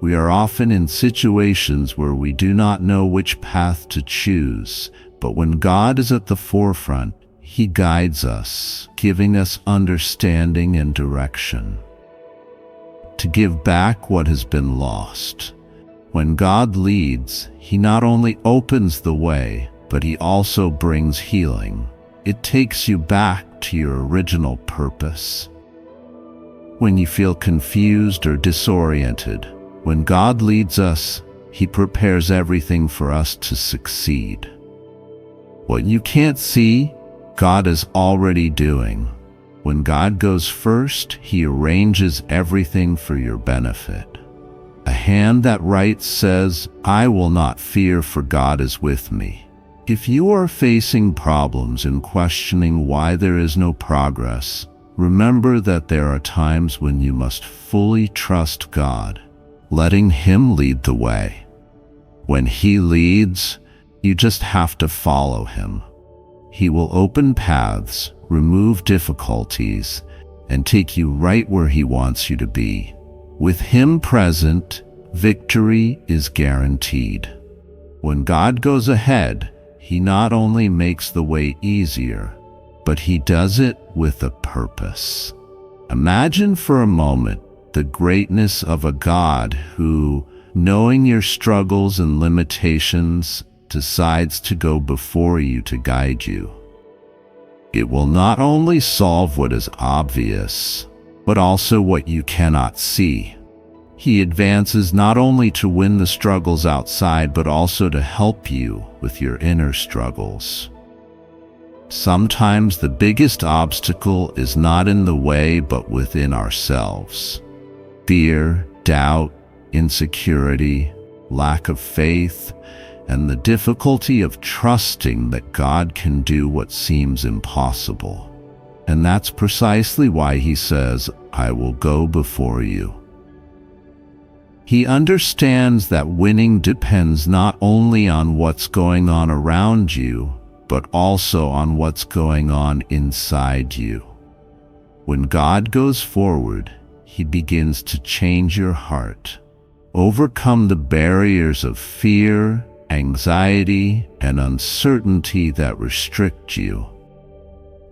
We are often in situations where we do not know which path to choose, but when God is at the forefront, He guides us, giving us understanding and direction. To give back what has been lost. When God leads, He not only opens the way, but He also brings healing. It takes you back to your original purpose. When you feel confused or disoriented, when God leads us, He prepares everything for us to succeed. What you can't see, God is already doing. When God goes first, He arranges everything for your benefit. A hand that writes says, I will not fear, for God is with me. If you are facing problems and questioning why there is no progress, remember that there are times when you must fully trust God, letting Him lead the way. When He leads, you just have to follow Him. He will open paths, remove difficulties, and take you right where He wants you to be. With Him present, victory is guaranteed. When God goes ahead, He not only makes the way easier, but He does it with a purpose. Imagine for a moment the greatness of a God who, knowing your struggles and limitations, decides to go before you to guide you. It will not only solve what is obvious, but also what you cannot see. He advances not only to win the struggles outside, but also to help you with your inner struggles. Sometimes the biggest obstacle is not in the way, but within ourselves. Fear, doubt, insecurity, lack of faith, and the difficulty of trusting that God can do what seems impossible. And that's precisely why He says, I will go before you. He understands that winning depends not only on what's going on around you, but also on what's going on inside you. When God goes forward, He begins to change your heart, overcome the barriers of fear, anxiety, and uncertainty that restrict you.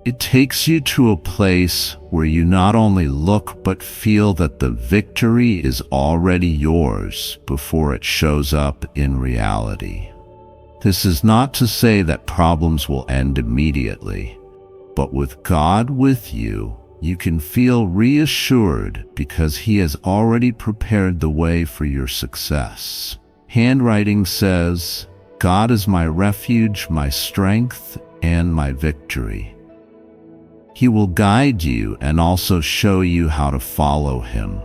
It takes you to a place where you not only look but feel that the victory is already yours before it shows up in reality. This is not to say that problems will end immediately, but with God with you, You can feel reassured because He has already prepared the way for your success. Handwriting says, "God is my refuge, my strength, and my victory." He will guide you and also show you how to follow Him.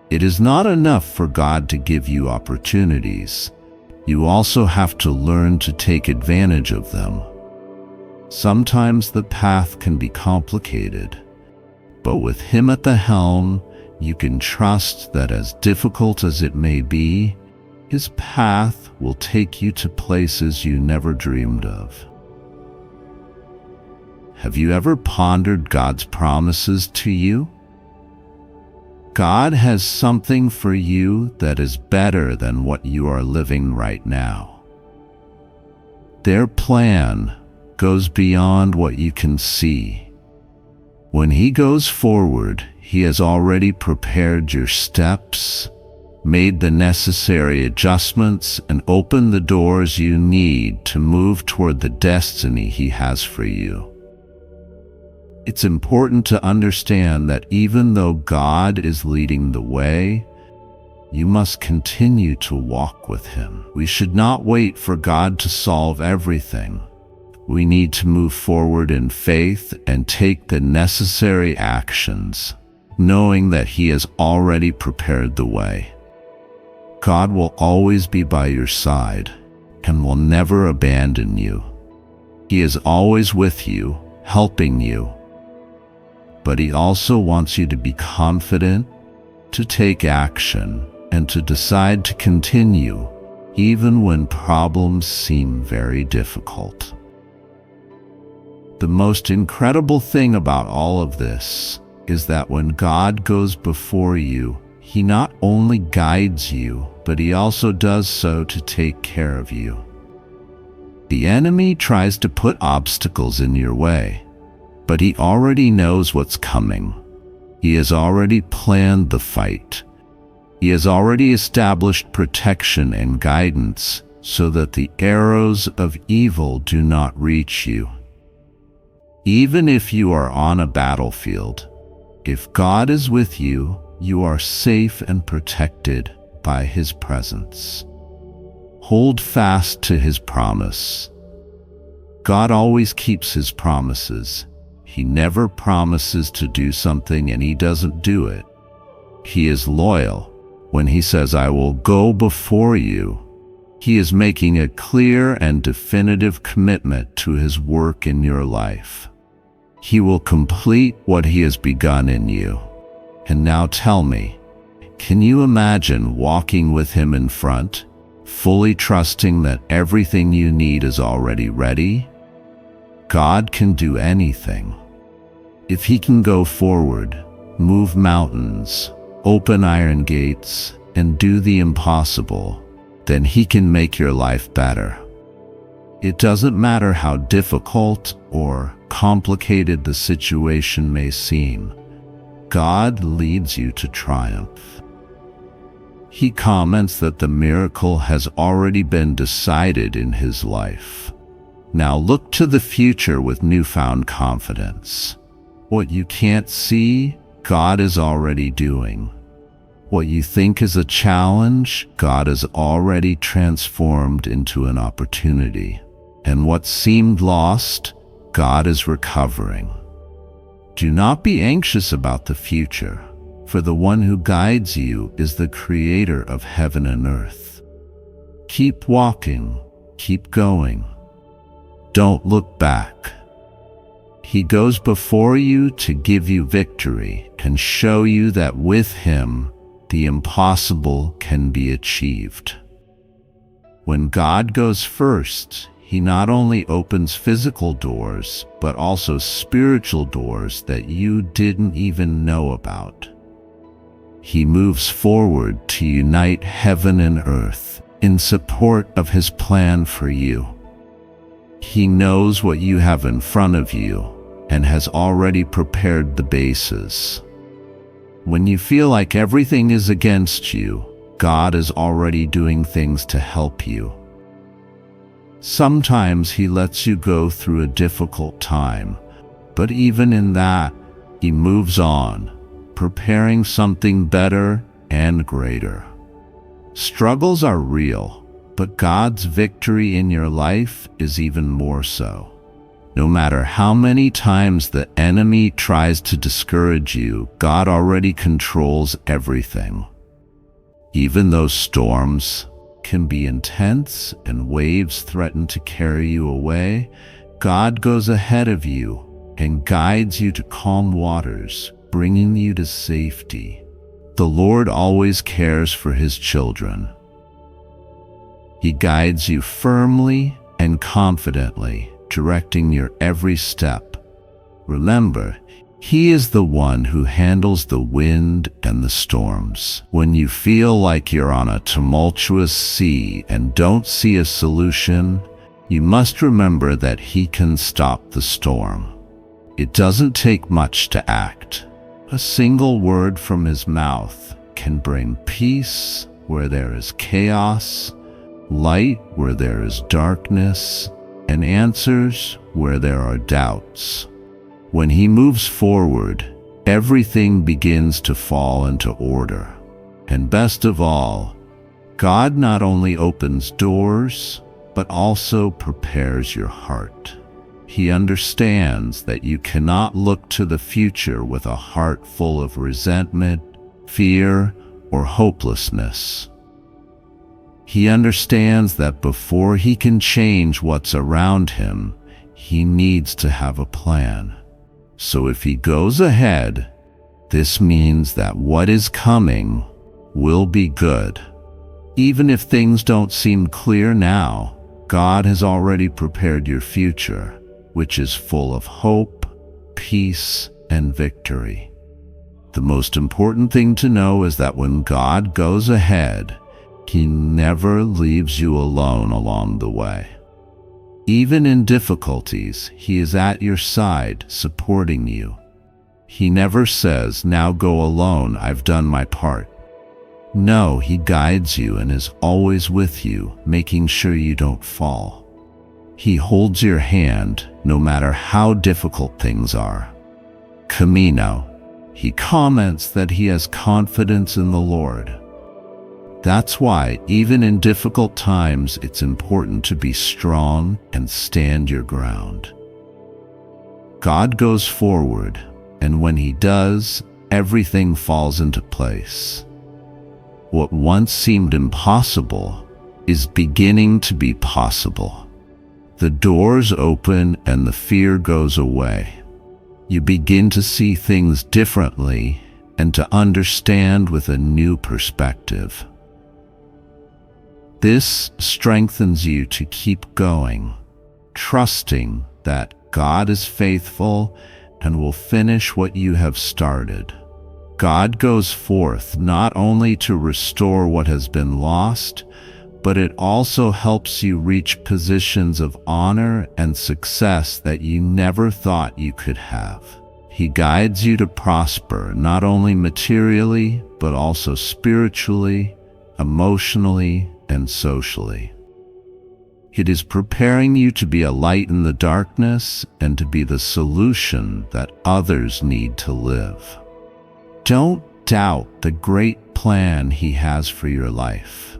It is not enough for God to give you opportunities. You also have to learn to take advantage of them. Sometimes the path can be complicated, but with Him at the helm, you can trust that as difficult as it may be, His path will take you to places you never dreamed of. Have you ever pondered God's promises to you? God has something for you that is better than what you are living right now. Their plan goes beyond what you can see. When He goes forward, He has already prepared your steps, made the necessary adjustments, and opened the doors you need to move toward the destiny He has for you. It's important to understand that even though God is leading the way, you must continue to walk with Him. We should not wait for God to solve everything. We need to move forward in faith and take the necessary actions, knowing that He has already prepared the way. God will always be by your side and will never abandon you. He is always with you, helping you. But He also wants you to be confident, to take action, and to decide to continue, even when problems seem very difficult. The most incredible thing about all of this is that when God goes before you, He not only guides you, but He also does so to take care of you. The enemy tries to put obstacles in your way, but he already knows what's coming. He has already planned the fight. He has already established protection and guidance so that the arrows of evil do not reach you. Even if you are on a battlefield, if God is with you, you are safe and protected by His presence. Hold fast to His promise. God always keeps His promises. He never promises to do something and He doesn't do it. He is loyal. When He says, "I will go before you," He is making a clear and definitive commitment to His work in your life. He will complete what He has begun in you. And now tell me, can you imagine walking with Him in front, fully trusting that everything you need is already ready? God can do anything. If He can go forward, move mountains, open iron gates, and do the impossible, then He can make your life better. It doesn't matter how difficult or complicated the situation may seem. God leads you to triumph. He comments that the miracle has already been decided in His life. Now look to the future with newfound confidence. What you can't see, God is already doing. What you think is a challenge, God has already transformed into an opportunity. And what seemed lost, God is recovering. Do not be anxious about the future, for the one who guides you is the Creator of heaven and earth. Keep walking, keep going. Don't look back. He goes before you to give you victory and show you that with Him, the impossible can be achieved. When God goes first, He not only opens physical doors, but also spiritual doors that you didn't even know about. He moves forward to unite heaven and earth in support of His plan for you. He knows what you have in front of you and has already prepared the bases. When you feel like everything is against you, God is already doing things to help you. Sometimes He lets you go through a difficult time, but even in that, He moves on, preparing something better and greater. Struggles are real, but God's victory in your life is even more so. No matter how many times the enemy tries to discourage you, God already controls everything. Even though storms can be intense and waves threaten to carry you away, God goes ahead of you and guides you to calm waters, bringing you to safety. The Lord always cares for His children. He guides you firmly and confidently, directing your every step. Remember, He is the one who handles the wind and the storms. When you feel like you're on a tumultuous sea and don't see a solution, you must remember that He can stop the storm. It doesn't take much to act. A single word from His mouth can bring peace where there is chaos, light where there is darkness, and answers where there are doubts. When He moves forward, everything begins to fall into order. And best of all, God not only opens doors, but also prepares your heart. He understands that you cannot look to the future with a heart full of resentment, fear, or hopelessness. He understands that before He can change what's around Him, He needs to have a plan. So if He goes ahead, this means that what is coming will be good. Even if things don't seem clear now, God has already prepared your future, which is full of hope, peace, and victory. The most important thing to know is that when God goes ahead, He never leaves you alone along the way. Even in difficulties, He is at your side, supporting you. He never says, "Now go alone, I've done my part." No, He guides you and is always with you, making sure you don't fall. He holds your hand no matter how difficult things are. Camino. He comments that he has confidence in the Lord. That's why, even in difficult times, it's important to be strong and stand your ground. God goes forward, and when He does, everything falls into place. What once seemed impossible is beginning to be possible. The doors open and the fear goes away. You begin to see things differently and to understand with a new perspective. This strengthens you to keep going, trusting that God is faithful and will finish what you have started. God goes forth not only to restore what has been lost, but it also helps you reach positions of honor and success that you never thought you could have. He guides you to prosper not only materially, but also spiritually, emotionally, and socially. It is preparing you to be a light in the darkness and to be the solution that others need to live. Don't doubt the great plan He has for your life.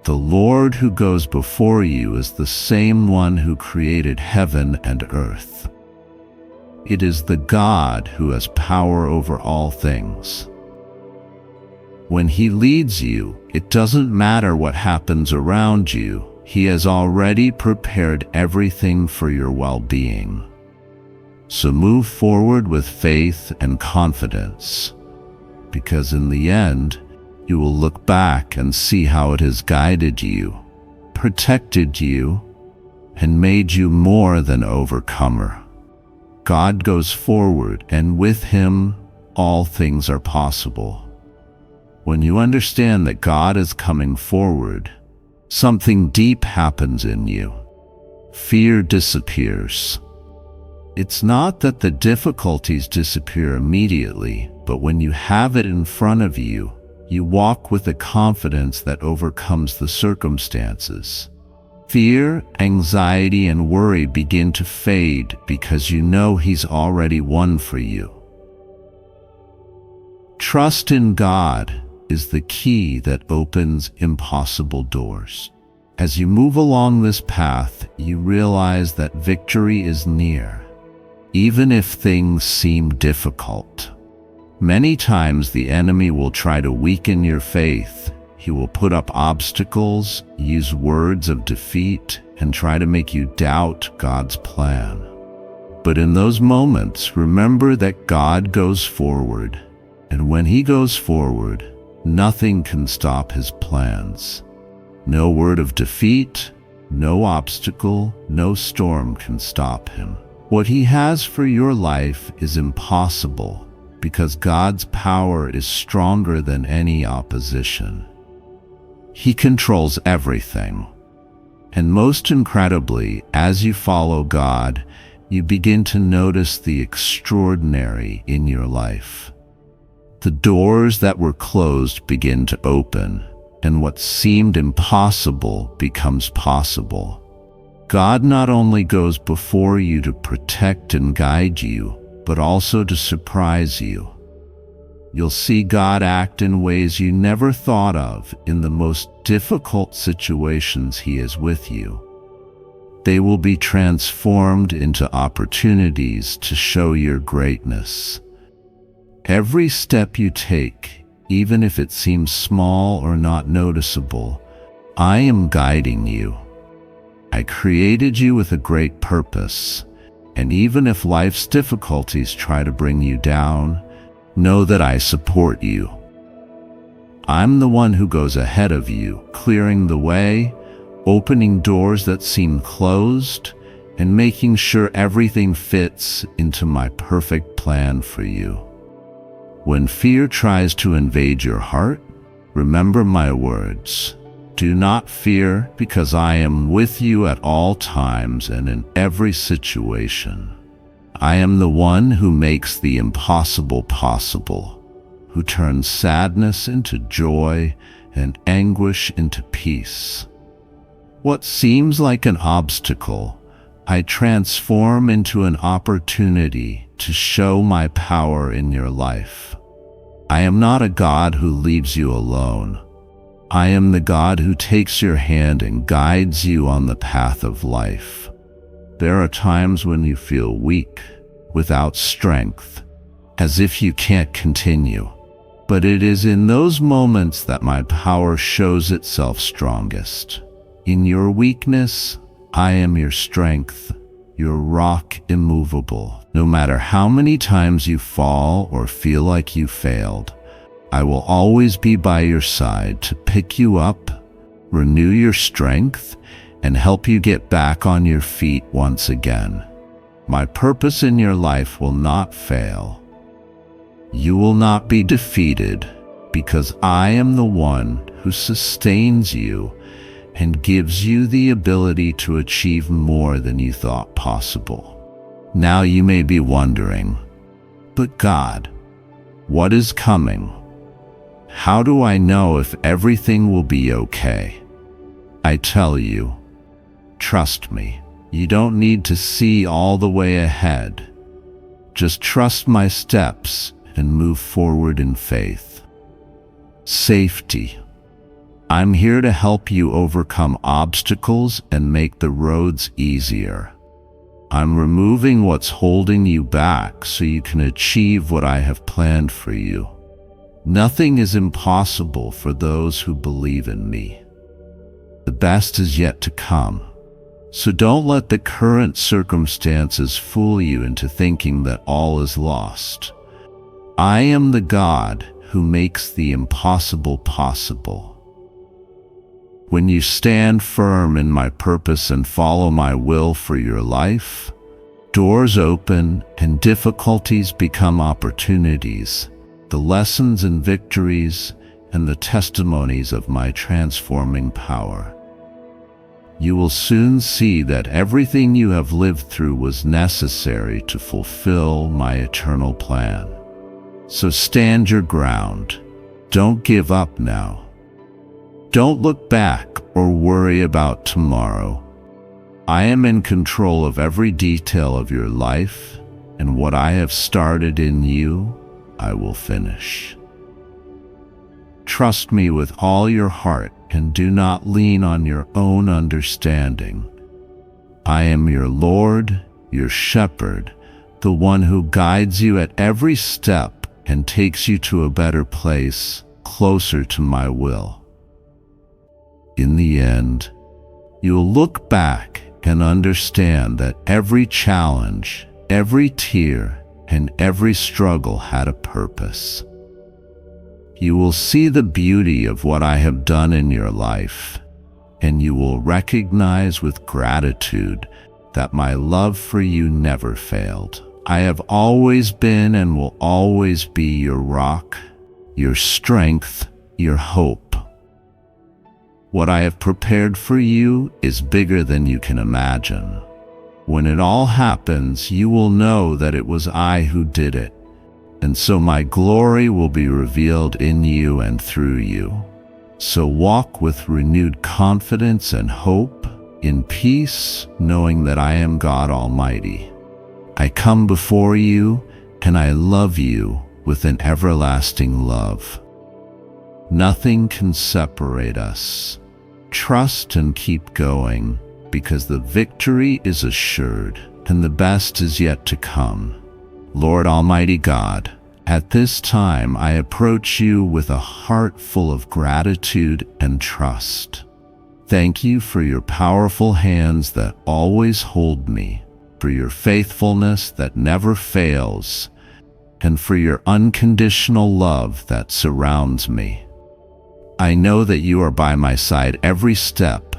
The Lord who goes before you is the same one who created heaven and earth. It is the God who has power over all things. When He leads you, it doesn't matter what happens around you. He has already prepared everything for your well-being. So move forward with faith and confidence, because in the end, you will look back and see how it has guided you, protected you, and made you more than overcomer. God goes forward, and with Him, all things are possible. When you understand that God is coming forward, something deep happens in you. Fear disappears. It's not that the difficulties disappear immediately, but when you have it in front of you, you walk with a confidence that overcomes the circumstances. Fear, anxiety, and worry begin to fade because you know He's already won for you. Trust in God is the key that opens impossible doors. As you move along this path, you realize that victory is near, even if things seem difficult. Many times the enemy will try to weaken your faith. He will put up obstacles, use words of defeat, and try to make you doubt God's plan. But in those moments, remember that God goes forward, and when He goes forward, nothing can stop His plans. No word of defeat, no obstacle, no storm can stop Him. What He has for your life is impossible because God's power is stronger than any opposition. He controls everything. And most incredibly, as you follow God, you begin to notice the extraordinary in your life. The doors that were closed begin to open, and what seemed impossible becomes possible. God not only goes before you to protect and guide you, but also to surprise you. You'll see God act in ways you never thought of. In the most difficult situations, He is with you. They will be transformed into opportunities to show your greatness. Every step you take, even if it seems small or not noticeable, I am guiding you. I created you with a great purpose, and even if life's difficulties try to bring you down, know that I support you. I'm the one who goes ahead of you, clearing the way, opening doors that seem closed, and making sure everything fits into my perfect plan for you. When fear tries to invade your heart, remember my words. Do not fear, because I am with you at all times and in every situation. I am the one who makes the impossible possible, who turns sadness into joy and anguish into peace. What seems like an obstacle, I transform into an opportunity to show my power in your life. I am not a God who leaves you alone. I am the God who takes your hand and guides you on the path of life. There are times when you feel weak, without strength, as if you can't continue. But it is in those moments that my power shows itself strongest. In your weakness, I am your strength, your rock immovable. No matter how many times you fall or feel like you failed, I will always be by your side to pick you up, renew your strength, and help you get back on your feet once again. My purpose in your life will not fail. You will not be defeated, because I am the one who sustains you and gives you the ability to achieve more than you thought possible. Now you may be wondering, but God, what is coming? How do I know if everything will be okay? I tell you, trust me. You don't need to see all the way ahead. Just trust my steps and move forward in faith. Safety. I'm here to help you overcome obstacles and make the roads easier. I'm removing what's holding you back so you can achieve what I have planned for you. Nothing is impossible for those who believe in me. The best is yet to come. So don't let the current circumstances fool you into thinking that all is lost. I am the God who makes the impossible possible. When you stand firm in my purpose and follow my will for your life, doors open and difficulties become opportunities, the lessons and victories and the testimonies of my transforming power. You will soon see that everything you have lived through was necessary to fulfill my eternal plan. So stand your ground. Don't give up now. Don't look back or worry about tomorrow. I am in control of every detail of your life, and what I have started in you, I will finish. Trust me with all your heart and do not lean on your own understanding. I am your Lord, your shepherd, the one who guides you at every step and takes you to a better place, closer to my will. In the end, you'll look back and understand that every challenge, every tear, and every struggle had a purpose. You will see the beauty of what I have done in your life, and you will recognize with gratitude that my love for you never failed. I have always been and will always be your rock, your strength, your hope. What I have prepared for you is bigger than you can imagine. When it all happens, you will know that it was I who did it, and so my glory will be revealed in you and through you. So walk with renewed confidence and hope, in peace, knowing that I am God Almighty. I come before you, and I love you with an everlasting love. Nothing can separate us. Trust and keep going, because the victory is assured, and the best is yet to come. Lord Almighty God, at this time I approach you with a heart full of gratitude and trust. Thank you for your powerful hands that always hold me, for your faithfulness that never fails, and for your unconditional love that surrounds me. I know that you are by my side every step,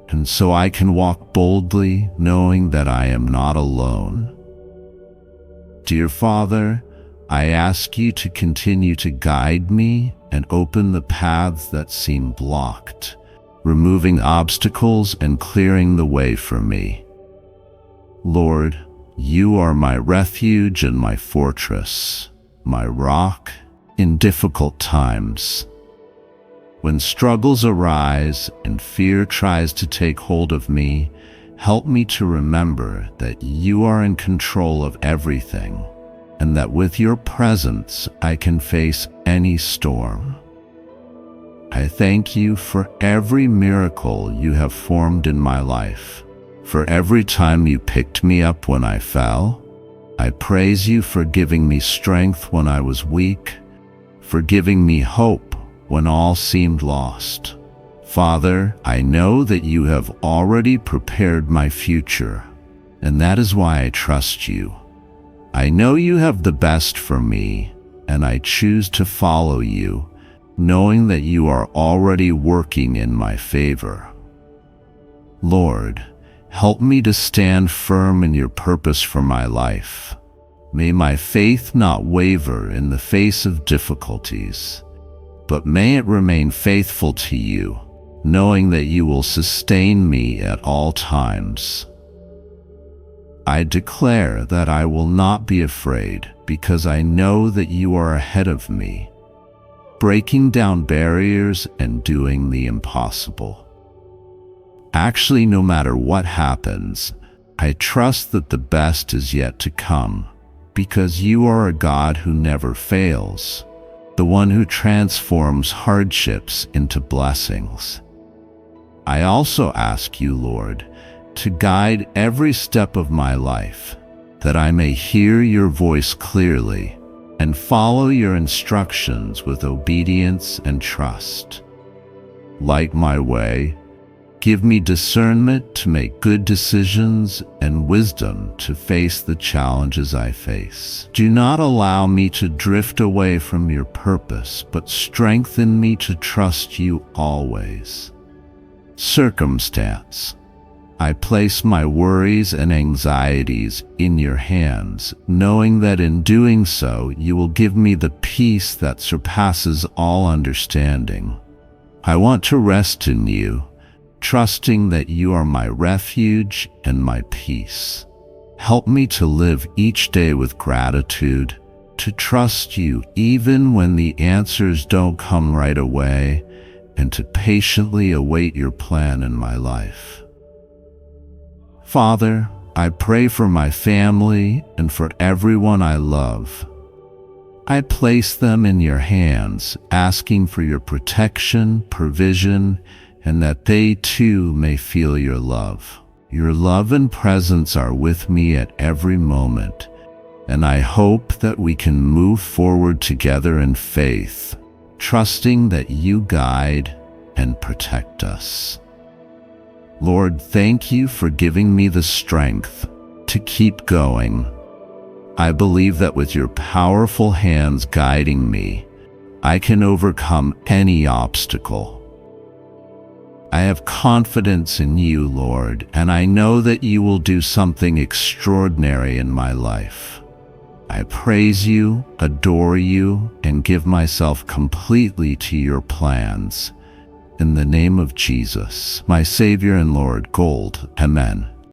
and so I can walk boldly, knowing that I am not alone. Dear Father, I ask you to continue to guide me and open the paths that seem blocked, removing obstacles and clearing the way for me. Lord, you are my refuge and my fortress, my rock in difficult times. When struggles arise and fear tries to take hold of me, help me to remember that you are in control of everything, and that with your presence I can face any storm. I thank you for every miracle you have formed in my life, for every time you picked me up when I fell. I praise you for giving me strength when I was weak, for giving me hope when all seemed lost. Father, I know that you have already prepared my future, and that is why I trust you. I know you have the best for me, and I choose to follow you, knowing that you are already working in my favor. Lord, help me to stand firm in your purpose for my life. May my faith not waver in the face of difficulties, but may it remain faithful to you, knowing that you will sustain me at all times. I declare that I will not be afraid, because I know that you are ahead of me, breaking down barriers and doing the impossible. Actually, no matter what happens, I trust that the best is yet to come, because you are a God who never fails, the one who transforms hardships into blessings. I also ask you, Lord, to guide every step of my life, that I may hear your voice clearly and follow your instructions with obedience and trust. Light my way, give me discernment to make good decisions and wisdom to face the challenges I face. Do not allow me to drift away from your purpose, but strengthen me to trust you always. Circumstance, I place my worries and anxieties in your hands, knowing that in doing so, you will give me the peace that surpasses all understanding. I want to rest in you, trusting that you are my refuge and my peace. Help me to live each day with gratitude, to trust you even when the answers don't come right away, and to patiently await your plan in my life. Father, I pray for my family and for everyone I love. I place them in your hands, asking for your protection, provision, and that they too may feel your love. Your love and presence are with me at every moment, and I hope that we can move forward together in faith, trusting that you guide and protect us. Lord, thank you for giving me the strength to keep going. I believe that with your powerful hands guiding me, I can overcome any obstacle. I have confidence in you, Lord, and I know that you will do something extraordinary in my life. I praise you, adore you, and give myself completely to your plans. In the name of Jesus, my Savior and Lord, Gold. Amen.